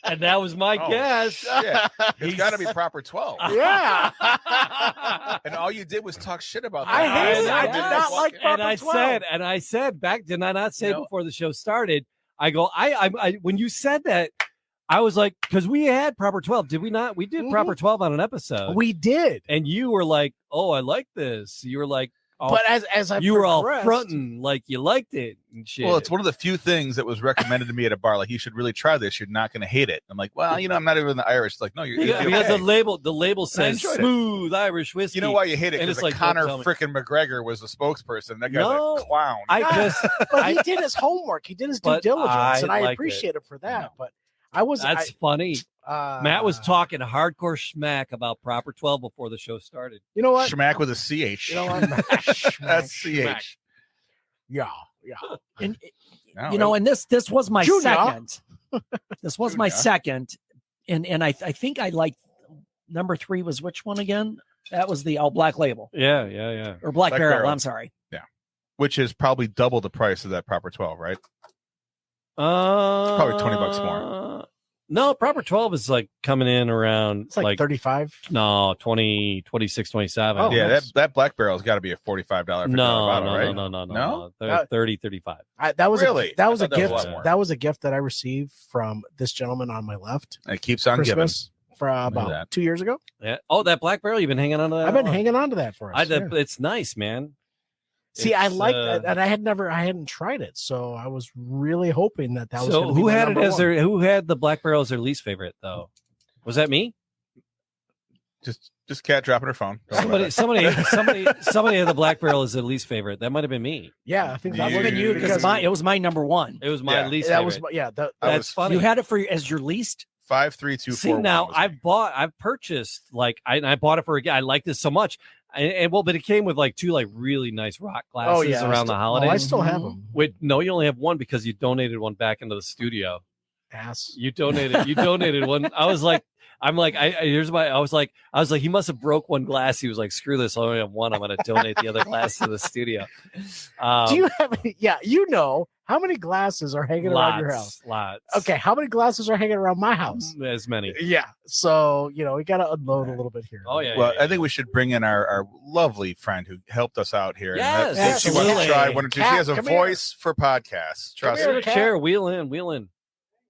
And that was my Oh, guess. shit. It's got to be proper 12. Yeah. And all you did was talk shit about that. I hate it. I did not like And proper I 12. said back, did I not say You know- before the show started? I go, I when you said that, I was like, because we had proper 12, did we not? We did Mhm. proper 12 on an episode. We did. And you were like, oh, I like this. You were like, But as I you were all progressed- fronting like you liked it and shit. Well, it's one of the few things that was recommended to me at a bar. Like, you should really try this. You're not going to hate it. I'm like, well, I'm not even the Irish. It's like, no, you're because, okay. because the label says enjoyed it. smooth Irish whiskey. You know why you hate it? And Because it's like like, Conor don't tell me. freaking McGregor was the spokesperson. That guy's No, a clown. But he did his homework. He did his due But diligence, and I liked appreciate it for that. No. But I was That's funny. Matt was talking hardcore schmack about Proper 12 before the show started. You know what? Schmack with a CH. You know what? That's Schmack. CH. Yeah. And No, you know, and this was my Junior. second. This was my Junior. second, and I think I liked number 3 was which one again? That was the Black Label Yeah. or Black Black Barrel. Barrel. I'm sorry. which is probably double the price of that Proper 12, right? Probably $20 more. No, Proper 12 is like coming in around It's like 35. no 20, 26, 27. Oh, yeah, nice. that Black Barrel's got to be a $45, $50 bottle, right? No. They're Uh, 30, 35. That was Really? that I was a thought that was a gift. lot more. That was a gift that I received from this gentleman on my left. And it keeps on giving. Christmas for at about that. 2 years ago. Yeah. Oh, that Black Barrel, you've been hanging on to that? I've been one? hanging on to that for us. yeah. It's nice, man. See, I It's, like that, and I hadn't tried it, so I was really hoping that was. So gonna be who my had it number as one. their who had the Black Barrel as their least favorite though? Was that me? Just cat dropping her phone. Don't worry about Somebody it. somebody had the Black Barrel as their least favorite. That might have been me. Yeah, I think that You- was Look at you because it was my number 1. It was my Yeah. least that favorite. was yeah. That, I That's was- funny. You had it for as your least. 5, 3, 2, 4. See, now I've purchased I bought it for a guy. I like this so much, but it came with like 2 like really nice rock glasses around the I holidays. still have them. Wait, no, you only have one because you donated one back into the studio. Ass. You donated one. I was like, he must have broke one glass. He was like, screw this, I only have one. I'm going to donate the other glass to the studio. Do you have? Yeah, how many glasses are hanging around your house? Lots. Okay, how many glasses are hanging around my house? As many. Yeah, so we got to unload a little bit here. Oh yeah. Well, yeah, I think we should bring in our lovely friend who helped us out here. Yes, and she wants to absolutely. try one or two. She Kat, has a come here. voice for podcasts. Trust here, me. Kat. Chair, wheel in.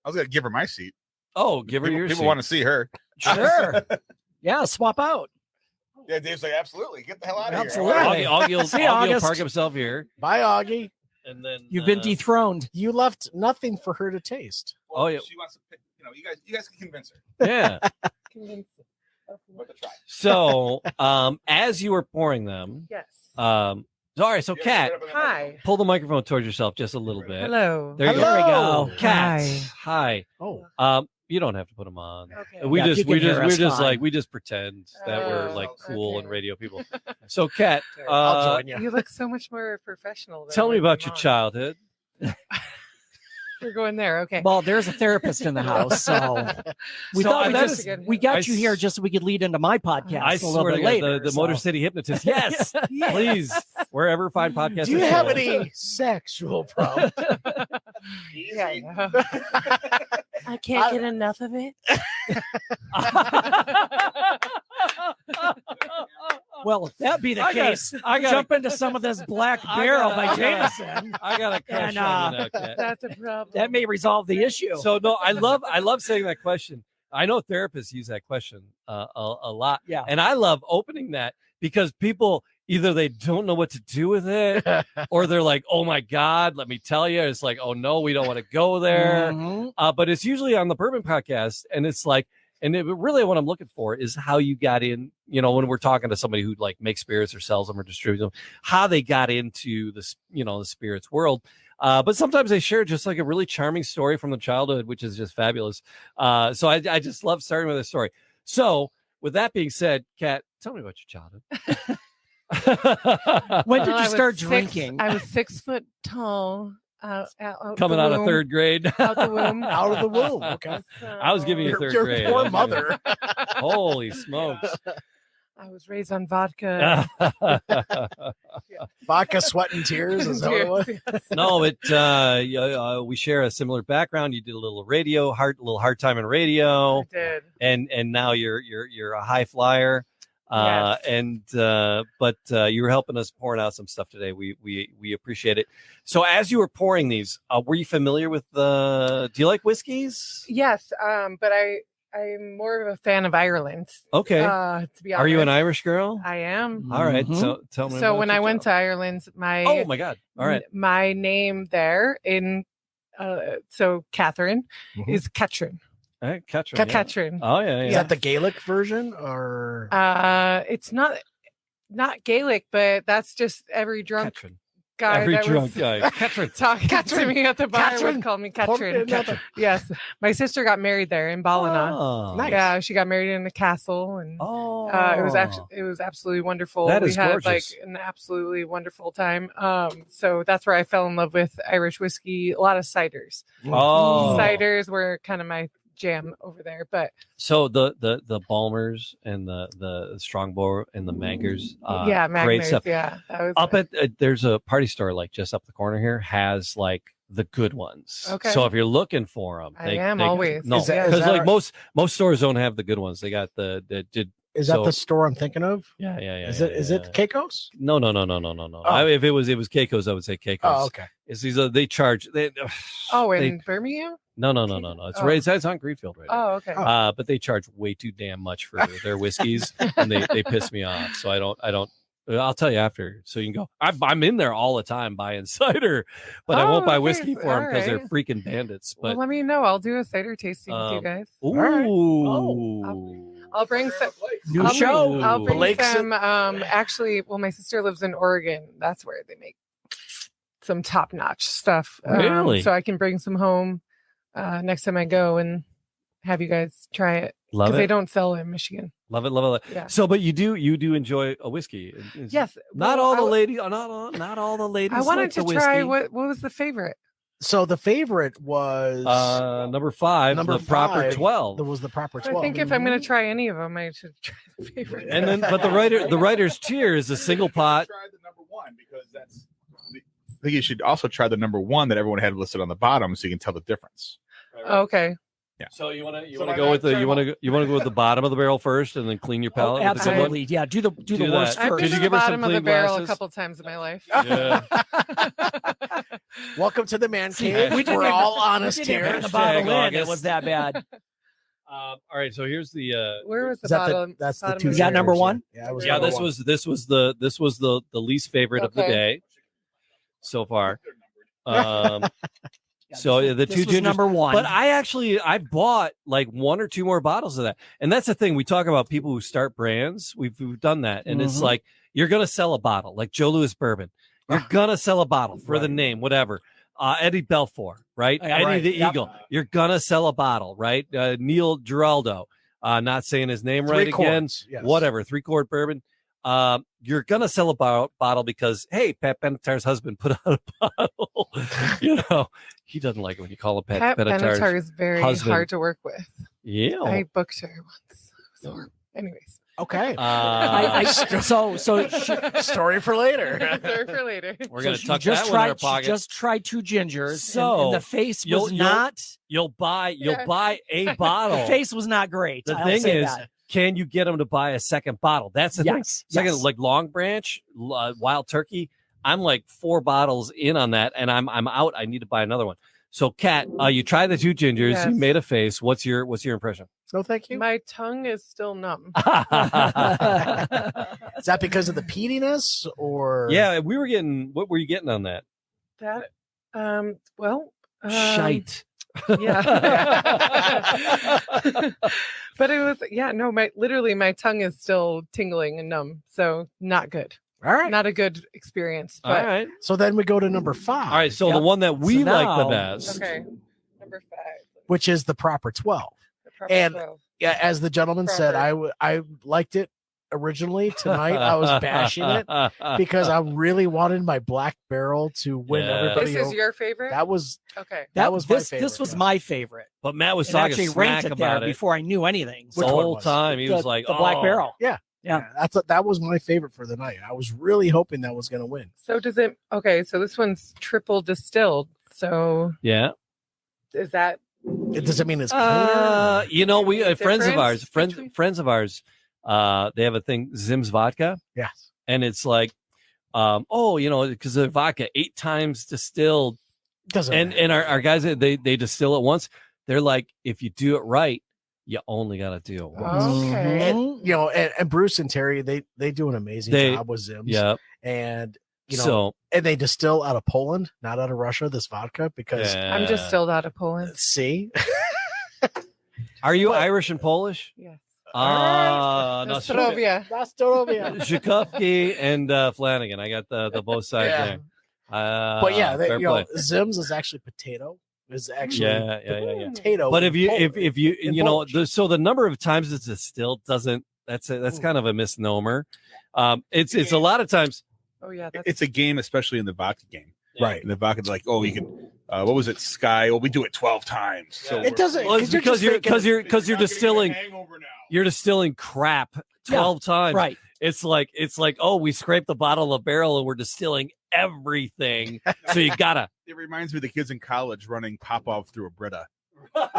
I was going to give her my seat. Oh, give her your People seat. want to see her. Sure. Yeah, swap out. Yeah, Dave's like, absolutely. Get the hell out of Absolutely. here. Augie See, will August. park himself here, Bye, Augie. and then You've been dethroned. You left nothing for her to taste. Oh, yeah. She wants to pick, you guys can convince her. yeah. What to try. So, as you were pouring them, Yes. sorry. So, Kat, Hi. pull the microphone towards yourself just a little bit. Hello. There you Hello. go. Hi. Kat, hi. Oh, You don't have to put them on. Okay. We Yeah, if just you we can hear just us we're just fine. like we just pretend that we're like cool okay. and radio people. So, Kat, I'll join you. You look so much more professional. Than tell me when about I'm your on. childhood. We're going there. Okay. Well, there's a therapist in the house, so we So thought I- we that just is good. we got I you here just so we could lead into my podcast I a little swear bit to God, later. the Motor City Hypnotist. Yes, please, wherever fine podcasts. do you are have sold. any sexual problems? Yeah, I know. I I- can't get enough of it. Well, if that be the I got- case, I got jump into some of this Black Barrel by I got- Jamison. I got a crush And, on you now, Kat. That's a problem. That may resolve the issue. So no, I love saying that question. I know therapists use that question a lot. Yeah. And I love opening that because people either they don't know what to do with it or they're like, oh my God, let me tell you. It's like, oh no, we don't want to go there. Mhm. But it's usually on the Bourbon Podcast. And it's like, really what I'm looking for is how you got in, when we're talking to somebody who like makes spirits or sells them or distributes them, how they got into this, the spirits world. But sometimes they share just like a really charming story from the childhood, which is just fabulous. So I just love starting with a story. So with that being said, Kat, tell me about your childhood. When did Well, you I was start 6 drinking? I was 6 foot tall. Coming the out of womb. third grade. Out the womb. Out of the womb. Okay. I was giving you third Your grade. poor I'm mother. Holy smokes. I was raised on vodka. Vodka, sweat, and tears. Is that what it was? No, we share a similar background. You did a little hard time in radio, I did. and now you're a high flyer. Yes. But you were helping us pouring out some stuff today. We appreciate it. So as you were pouring these, were you familiar with do you like whiskeys? Yes, but I'm more of a fan of Ireland. Okay. To be honest. Are you an Irish girl? I am. All right. Mhm. So tell me. So about when I went to Ireland, oh my God. All right. my name there in so Catherine Mhm. is Ketrin. Hey, Katrin. Yeah. Ketrin. Oh yeah. Is Yeah. that the Gaelic version or? It's not Gaelic, but that's just every drunk Katrin. guy Every that drunk was guy. Katrin. talking Katrin. to me at the bar Katrin. would call me Hold it Ketrin. in. Yes, my sister got married there in Ballina. Oh. Nice. Yeah, she got married in a castle, and Oh. it was absolutely wonderful. That We is had gorgeous. like an absolutely wonderful time. So that's where I fell in love with Irish whiskey. A lot of ciders. Oh. Ciders were kind of my jam over there, but So the Balmers and the Strongbow and the Mangers, yeah, great Magners, stuff. yeah, that was Up at there's a party store like just up the corner here has like the good ones. Okay. So if you're looking for them, I am always. no Is that- because like our- most stores don't have the good ones. They got the Is that so- the store I'm thinking of? yeah. Is it Keiko's? No. Oh. If it was Keiko's, I would say Keiko's. Oh, okay. It's these they charge they. Oh, they- in Birmingham? no. It's Oh. it's on Greenfield right now. Oh, okay. But they charge way too damn much for their whiskeys, and they piss me off. So I don't. I'll tell you after, so you can go. I'm in there all the time buying cider, but I won't Oh, buy okay, whiskey for them because they're alright. freaking bandits. Well, But let me know. I'll do a cider tasting with you Um, guys. ooh, Oh, I'll bring some. New I'll show. Bring, I'll bring Blake's- some. Actually, well, my sister lives in Oregon. That's where they make some top-notch stuff. Really? So I can bring some home next time I go and have you guys try it love because they it, don't sell it in Michigan. love it. Yeah. So, but you do enjoy a whiskey? It's- Yes. Not well, all the I- ladies. Not all the ladies. I wanted like to the try whiskey. what was the favorite? So the favorite was Number 5, Number the proper 5, 12. That was the proper I 12. think if I'm going to try any of them, I should try the favorite. And then, but the writer's tier is a single pot. Try the number one because that's. I think you should also try the number one that everyone had listed on the bottom, so you can tell the difference. Okay. So you want to So go with the you want to go with the bottom of the barrel first, and then clean your Oh, palate. with the good one? absolutely. Yeah. Do the Do worst that. I've first. been Did you to give the her some bottom of the clean barrel glasses? a couple times in my life. Yeah. Welcome to the man See, cave. we didn't We're even- all we honest didn't even here. bring the bottle in. August. It was that bad. All right, so here's the Where was the Is that bottom? that's the bottom two. of Is that the- number one? Yeah, it was yeah. number This one. was the least favorite of the Okay. day so far. Yeah, So this the was- two this was gingers, number one. but I bought like 1 or 2 more bottles of that, and that's the thing. We talk about people who start brands. We've done that, and it's Mhm. like you're gonna sell a bottle, like Joe Louis Bourbon. You're gonna sell a bottle for the Right. name, whatever. Eddie Belfour, right? Yeah, Eddie right. the Yep. Eagle. You're gonna sell a bottle, right? Neil Giraldo. Not saying his name Three right again. quarts, yes. Whatever. 3-quart bourbon. You're gonna sell a bottle because hey, Pat Benatar's husband put out a bottle. He doesn't like it when you call him Pat Benatar's Benatar is very husband. hard to work with. Yeah. I booked her once. It was horrible. Anyways, Okay. so Story for later. sorry for later. we're gonna she tuck just that one in our tried. She pocket. just tried 2 gingers. So, and the face you'll- was you'll- not. You'll buy Yeah. a bottle. The face was not great. The I'll thing say is, that. can you get them to buy a second bottle? That's the thing. Yes. Second, yes. like Long Branch, Wild Turkey. I'm like 4 bottles in on that, and I'm out. I need to buy another one. So, Kat, you tried the 2 gingers. Yes. You made a face. What's your impression? No, thank you. My tongue is still numb. Is that because of the peatiness or? Yeah, we were getting. What were you getting on that? That, well, Shite. Yeah. But it was, no, literally my tongue is still tingling and numb. So not good. All right. Not a good experience. All But right. So then we go to number 5. All right. So Yep. the one that we So like the now- best. okay. Number 5. which is the proper 12. The proper And- 12. Yeah, as the gentleman said, Proper. I liked it originally. Tonight I was bashing it because I really wanted my black barrel to win Yeah. everybody. This is over. your favorite? That was Okay. that was my this favorite. was yeah. my favorite. but Matt was And talking actually smack ranked it about there it before I knew anything. the Which one whole was? time. He was like, the Black "Oh." Barrel. Yeah. That was my favorite for the night. I was really hoping that was going to win. So does it, okay, so this one's triple distilled. So Yeah. is that, Does it mean it's cleaner? We friends of ours, Difference between- friends of ours, they have a thing, Zim's vodka, Yes. and it's like, because the vodka 8 times distilled, Doesn't and matter. our guys they distill it once. They're like, if you do it right, you only got to do it Oh. once. Okay. And, you know, and Bruce and Terry, they do an amazing job with Zims. Yeah. And you know, So and they distill out of Poland, not out of Russia, this vodka, because I'm just still out of Poland. see, Are you Irish and Polish? Yes. Nostrovia. Nostrovia. Zhukovsky and Flanagan. I got the both sides Yeah. there. but yeah, fair you know, play. Zims is actually potato. Is actually Yeah. potato. But in if you in you know Polish. so the number of times it's distilled doesn't that's kind of a misnomer. It's a lot of times. Oh yeah, that's It's a game, especially in the vodka game. right. In the vodka's like, oh, you can. What was it? Sky. Well, we do it 12 times. So It doesn't. Well, it's because you're distilling. Hangover now. You're distilling crap 12 times. Right. It's like oh, we scraped the bottle of barrel and we're distilling everything. So you gotta. It reminds me of the kids in college running Popov through a Brita. wow.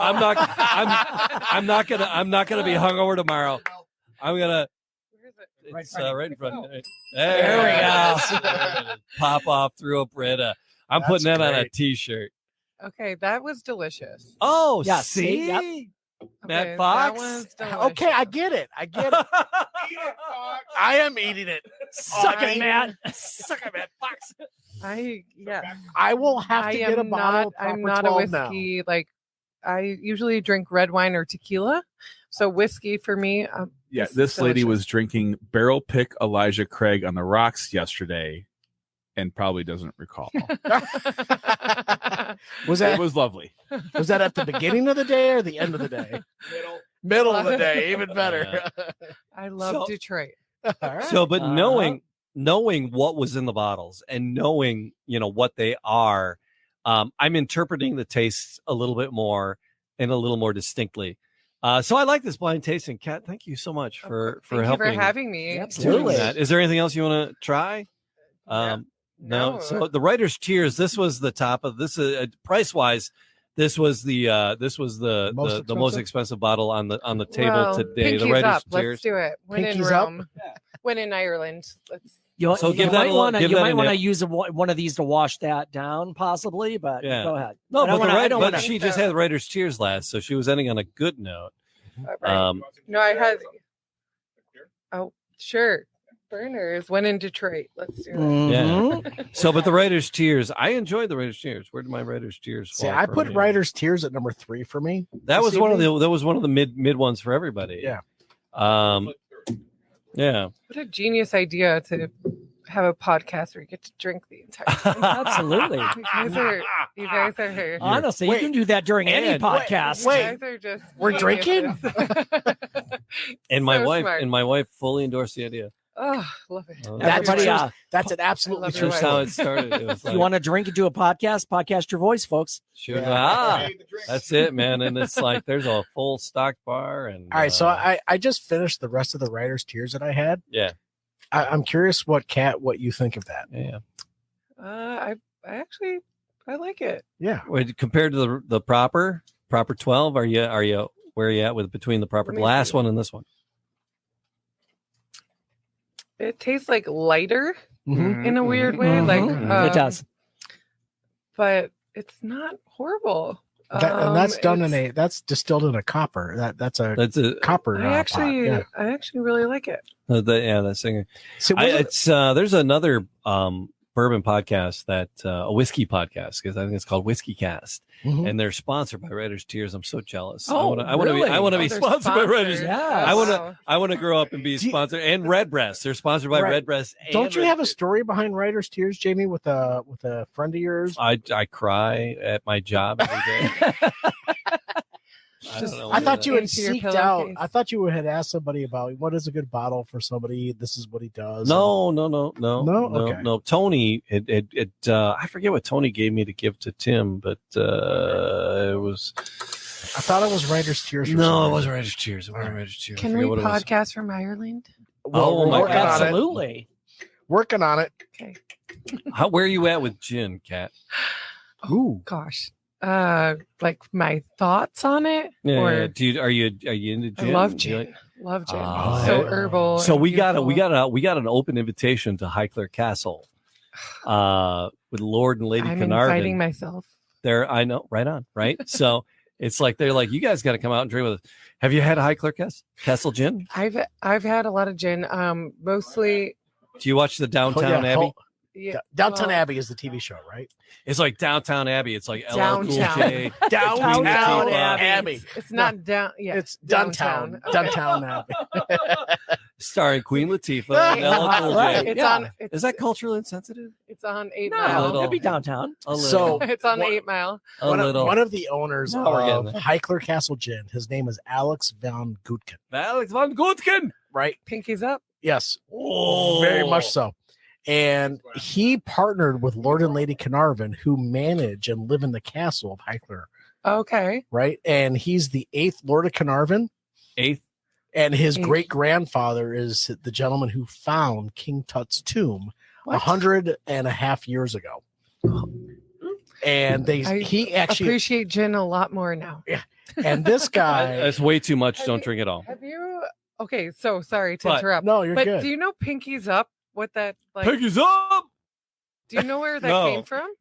I'm not gonna be hungover tomorrow. I'm gonna. Where is it? It's right in front. Oh. There we go. Pop off through a Brita. I'm That's putting that on a great. T-shirt. Okay, that was delicious. Oh, Yeah, see, see? Yep. Matt Okay, Fox? That was delicious. Okay, I get it. I get it. I am eating it. Suck it, I- man. Suck it, man. Fox. Yeah. I will have I to get a am bottle. not. Of I'm proper not a 12 now. whiskey. Like I usually drink red wine or tequila. So whiskey for me. Yeah, It's this lady delicious. was drinking barrel pick Elijah Craig on the rocks yesterday, and probably doesn't recall. Was It that was lovely. was that at the beginning of the day or the end of the day? Middle of the day, even better. I love So- Detroit. All right. So, but Uh-huh. knowing what was in the bottles and knowing what they are, I'm interpreting the tastes a little bit more and a little more distinctly. So I like this blind tasting. Kat, thank you so much for Thank helping. you for having me. doing Absolutely. that. Is there anything else you want to try? No. No. So the writer's tears. This was the top of this. Price wise, this was the most expensive bottle on the table Well, today. The pinkies writer's up. tears. Let's do it. When in Pinkies up. Rome. When in Ireland. Let's. So give that a look. Give You that might a want to nip. use one of these to wash that down, possibly. But Yeah. go ahead. No, I don't but wanna- I don't but wanna- she just had the writer's tears last, so she was ending on a good note. All right. No, I had. Oh, sure. Burners. When in Detroit. Let's do it. Mhm. So, but the writer's tears, I enjoyed the writer's tears. Where did my writer's tears See, fall? I for put me? Writer's Tears at number 3 for me. That was this one of evening. the mid ones for everybody. Yeah. Yeah. What a genius idea to have a podcast where you get to drink the entire time. Absolutely. You guys are. Honestly, Wait. you can do that during any And- podcast. wait. You guys are just. We're drinking? geniuses. And my So wife smart. and my wife fully endorsed the idea. Oh, love it. Oh, That's Everybody, true. That's an I absolutely love true your Just wife. how story. it started. It was If like, you want to drink and do a podcast your voice, folks. she was Yeah. like, ah, that's it, man. And it's like there's a full stock bar. And All right, so I just finished the rest of the Writer's Tears that I had. Yeah. I'm curious what you think of that. yeah. I actually like it. Yeah. Wait, compared to the proper 12, are you where are you at with between the proper Let me last see. one and this one? It tastes like lighter Mhm. in a weird way, like Mhm. It does. but it's not horrible. And that's done it's- that's distilled in a copper. That's a That's a copper. I pot, actually, yeah. I actually really like it. that singer. So was it- It's there's another bourbon podcast that a whiskey podcast because I think it's called Whiskey Cast, Mhm. and they're sponsored by Writer's Tears. I'm so jealous. Oh, I want to really? be they're sponsored by Writer's. sponsored. Yeah. I want Wow. to I want to grow up and be Do you- sponsored and Redbreast. They're sponsored by Right. Redbreast. Don't and you have a Redbreast. story behind Writer's Tears, Jamie, with a friend of yours? I cry at my job every day. I don't know I thought you had Into your seeked out. pillowcase. I thought you had asked somebody about what is a good bottle for somebody. This is what he does. No. No? Okay. Tony, I forget what Tony gave me to give to Tim, but it was I thought it was Writer's Tears. for some no, it reason. wasn't Writer's Tears. It wasn't Writer's Tears. I Can forget we what it was. podcast from Ireland? Oh, we're my working God. on it. Absolutely. Working on it. Okay. Where are you at with gin, Kat? Ooh. Gosh. Like my thoughts on it. Yeah, or yeah. Are you into I gin? love Do you gin. like- Love gin. Oh, So yeah. herbal. So and we got beautiful. an open invitation to Highclere Castle, with Lord and Lady I'm Carnarvon. inviting myself. There, I know, right on, right. So It's like they're like, you guys got to come out and drink with us. Have you had a Highclere Castle gin? I've had a lot of gin. Mostly. Do you watch the Downtown Abbey? Yeah, Downtown Abbey is the TV show, right? It's like Downtown Abbey. It's like LL Cool Downtown. J. Downtown Latifah. Abbey. It's not down. Yeah, It's downtown. Okay. Downtown Abbey. Starring Queen Latifah and LL Cool J. Right. It's Yeah. on. It's, Is that culturally insensitive? It's on 8 No, Mile. little. it'd be downtown. A little. So It's on What- 8 Mile. a One little. of the owners Now we're of getting there. Highclere Castle Gin, his name is Alex Van Gutken, Alex von Gutken. right? Pinkies up. Yes, Oh, very much so. And he partnered with Lord and Lady Carnarvon, who manage and live in the castle of Highclere, Okay. right? And he's the 8th Lord of Carnarvon, Eighth. and his Eighth. great grandfather is the gentleman who found King Tut's tomb What? 100.5 years ago. And I he actually, Appreciate gin a lot more now. and this guy, That's way too much. Have Don't you- drink it all. Have you? Okay, so sorry to But- interrupt. no, you're But good. do you know Pinkies Up? What that like? Piggy's up. Do you know where that No. came from?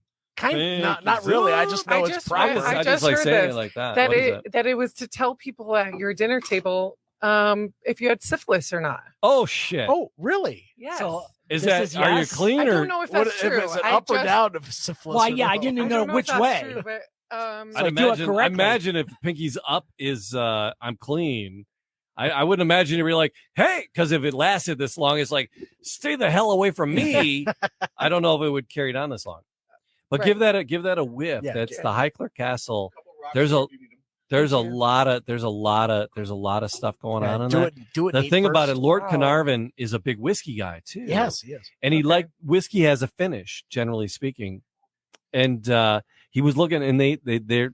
Not really. I just know I it's just proper. read- I I just just like heard saying this, it like that. That What is it that it was to tell people at your dinner table if you had syphilis or not. Oh shit. Oh, really? Yes. So is this that? is Are you yes. clean I or? don't know if that's What true. if it's an I up or just- down of syphilis? Why, or yeah, I no? didn't I know don't know which if that's way. true, but, I'd So do it imagine. I correctly. imagine if Pinky's up is I'm clean. I wouldn't imagine it'd be like, hey, because if it lasted this long, it's like, stay the hell away from me. I don't know if it would carry on this long. But Right. give that a whiff. Yeah, That's yeah. the Highclere Castle. There's a Thank you. lot of stuff going Yeah, on in do that. it. Do it. The neat thing about it, first. Lord Wow. Carnarvon is a big whiskey guy too. Yes, yes. And he Okay. liked whiskey has a finish, generally speaking. And he was looking, and their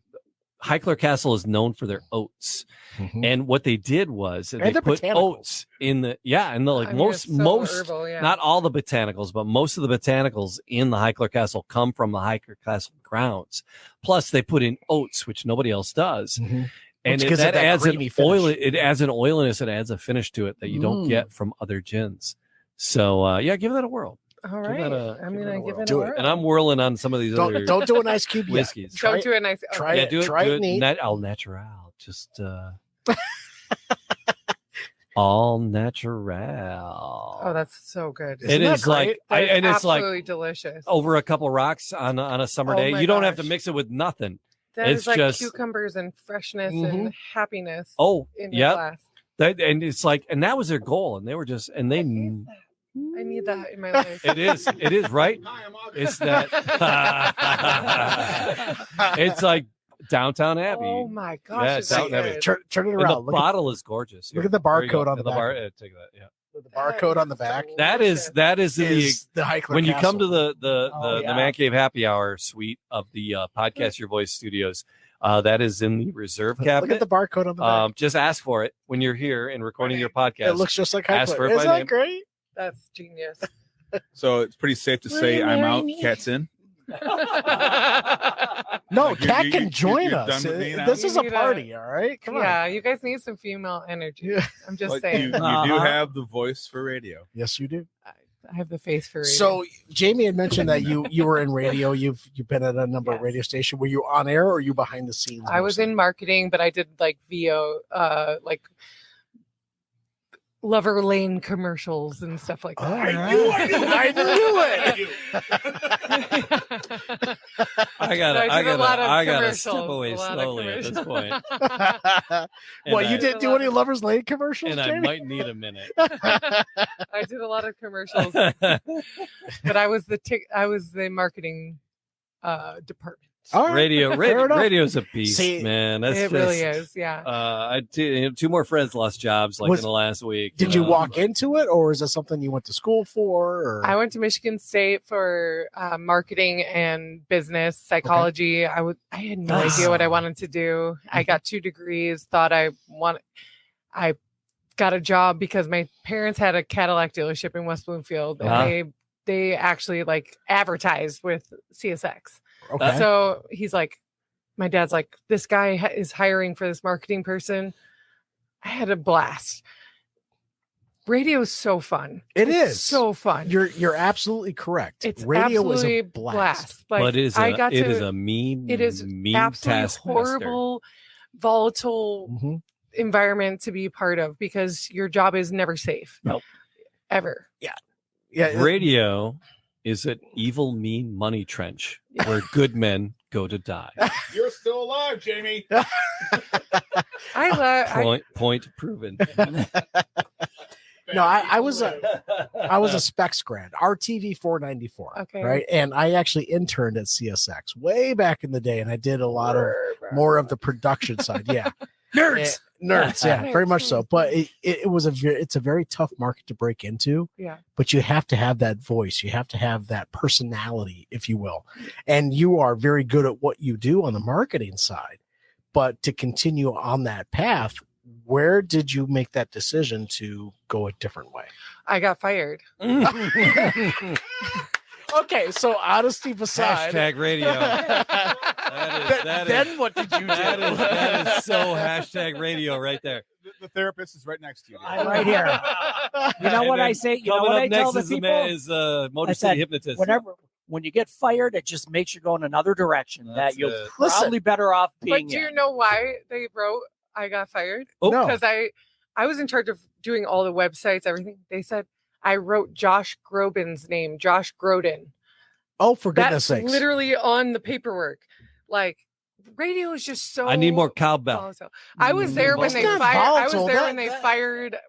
Highclere Castle is known for their oats. Mhm. And what they did was they their put botanicals. oats in the and I mean, most it's so herbal, yeah. not all the botanicals, but most of the botanicals in the Highclere Castle come from the Highclere Castle grounds. Plus, they put in oats, which nobody else does, Mhm. and Which gives it that that adds an creamy finish. oil. It adds an oiliness. It adds a finish to it that you don't Mm. get from other gins. So yeah, give that a whirl. All Give right. that a- I'm give that gonna a give whirl. it Do a it. whirl. And I'm whirling on some of these other Don't do an ice cube yet. whiskeys. Try Don't it. do a nice. Try okay. Yeah, do it. Try do it it. neat. All natural. Just all natural. Oh, that's so good. Isn't It that is like, great? That is and it's like absolutely delicious. over a couple rocks on a summer Oh day. my You don't have to gosh. mix it with nothing. That it's is like just- cucumbers and freshness Mhm. and happiness Oh, in your yeah. glass. And it's like, and that was their goal. And they were just, and they, I need that in my life. it is right. It's that, it's like Downtown Abbey. Oh my gosh, Yeah, it's it's so out there. good. Turn it And the around. Look at, bottle is gorgeous. look at the There you go. barcode on the back. Take that. Yeah. the barcode on the back. That is the Is the Highclere when you come to Castle. the yeah. Man Cave Happy Hour suite of the Podcast Your Voice Studios, that is in the reserve Look cabinet. at the barcode on the back. Just ask for it when you're here and recording your podcast. It looks just like ask for Highclere. it by Isn't that name. great? That's genius. So it's pretty safe to say Will you I'm marry out, me? cat's in. No, Like, Kat can you're join done us. with me now? This is You a need party, all right? Come on. Yeah, you guys need some female energy. Yeah. I'm just But you saying. do Uh-huh. have the voice for radio. Yes, you do. I have the face for radio. So Jamie had mentioned that you were in radio. You've been at a number of Yes. radio stations. Were you on air or were you behind the scenes? I was mostly? in marketing, but I did like VO, like Lover Lane commercials and stuff like Oh, that. I knew it. I gotta, So I I did a lot gotta, of I gotta step commercials, away a lot of slowly at this commercials. point. And Well, you I- didn't do any Lovers Lane commercials, and I Jamie? might need a minute. I did a lot of commercials, but I was the marketing department. All right. Fair enough. Radio's a beast, See, man. That's It just, really is, yeah. I two more friends lost jobs like Was- in the last week. Did you know. walk into it, or is that something you went to school for? Or? I went to Michigan State for marketing and business psychology. I had no idea what I wanted to do. I got 2 degrees. Thought I got a job because my parents had a Cadillac dealership in West Bloomfield, and Uh-huh. they actually like advertised with CSX. Okay. So he's like, my dad's like, this guy is hiring for this marketing person. I had a blast. Radio is so fun. It It's is. so fun. You're absolutely correct. It's Radio is absolutely a blast. Like, But it is I a, got it to, is a mean, it is mean absolutely taskmaster. horrible. volatile Mhm. environment to be part of because your job is never safe. Nope. Ever. Yeah, Radio is an evil, mean money trench where good men go to die. You're still alive, Jamie. I love Point proven. No, I was a specs grad, RTV 494. Okay. Right. And I actually interned at CSX way back in the day. And I did a lot of more of the production side. Yeah. Nerds. Nerds. Yeah, very much so. Nerds. But it's a very tough market to break into. Yeah. But you have to have that voice. You have to have that personality, if you will. And you are very good at what you do on the marketing side. But to continue on that path, where did you make that decision to go a different way? I got fired. Okay, so honesty aside. Hashtag radio. Then what did you do? That is so hashtag radio right there. The therapist is right next to you. I'm right here. You know And what then I say? You know coming what up I tell next the is people? is Motor I City said, Hypnotist. When you get fired, it just makes you go in another direction. That's that you'll it. probably better off being But do you in. know why they wrote I got fired? Oh, No. Because I was in charge of doing all the websites, everything. They said I wrote Josh Groban's name, Josh Groden. Oh, for goodness That's sakes. literally on the paperwork. Like radio is just so I need more cowbell. volatile. I was there when It's they not fired. I was volatile. there That-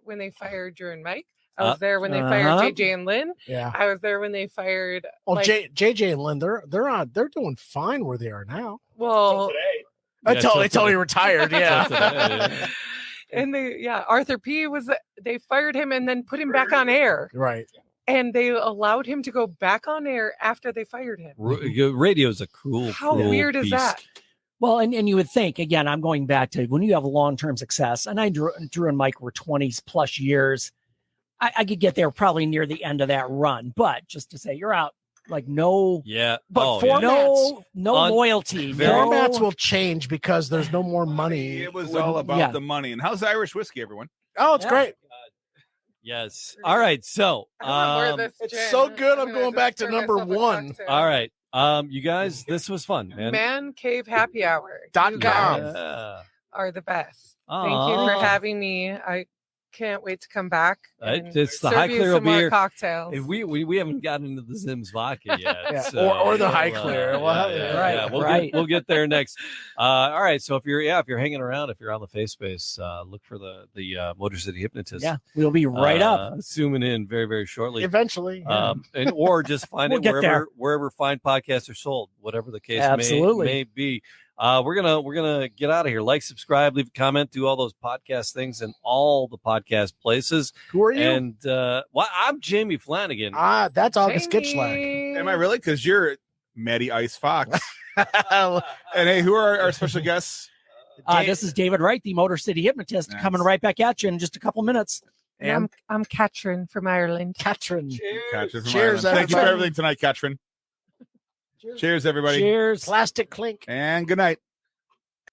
when they fired Drew and Mike. I was there when they fired Uh-huh. JJ and Lynn. Yeah. I was there when they fired. Oh, like, JJ and Lynn, they're doing fine where they are now. well, Until till he retired. Yeah. today. and Arthur P they fired him and then put him back on air, Right. and they allowed him to go back on air after they fired him. Radio's a cruel. How cruel weird is beast. that? Well, and you would think, again, I'm going back to when you have long-term success, and Drew and Mike were 20 plus years. I could get there probably near the end of that run, but just to say you're out, like no, Yeah. But yeah. no Un- loyalty. very- no, Formats will change because there's no more money. It was all about Yeah. the money. And how's Irish whiskey, everyone? Oh, it's Yeah. great. Yes. All right. So, I want more of this it's gin. so good, I'm gonna going just back to pour number myself a one. cocktail. all right. You guys, this was fun, man. Man Cave Happy Hour. .com. You guys Yeah. are the best. Thank Aw. you for having me. I can't wait to come back. and It's the serve High you Clear some more beer. cocktails. If we haven't gotten into the Zim's vodka yet, Yeah, so, or the High we'll, Clear. Well, right, We'll right. get there next. All right. So if you're hanging around, if you're on the face space, look for the Motor City Hypnotist. yeah, we'll be right up. Zooming in very very shortly. Eventually. Yeah. Or just find We'll it get there. wherever fine podcasts are sold, whatever the case Absolutely. may be. We're gonna get out of here. Like, subscribe, leave a comment, do all those podcast things in all the podcast places. Who are you? And I'm Jamie Flanagan. That's August Jamie. Gitschlag. Am I really? Because you're Maddie Ice Fox. And hey, who are our special guests? This is David Wright, the Motor City Hypnotist, Nice. coming right back at you in just a couple minutes. And I'm Katrin from Ireland. Katrin. Katrin from Cheers, Ireland. Thank you for everybody. everything tonight, Katrin. Cheers, everybody. Cheers. Plastic clink. And good night.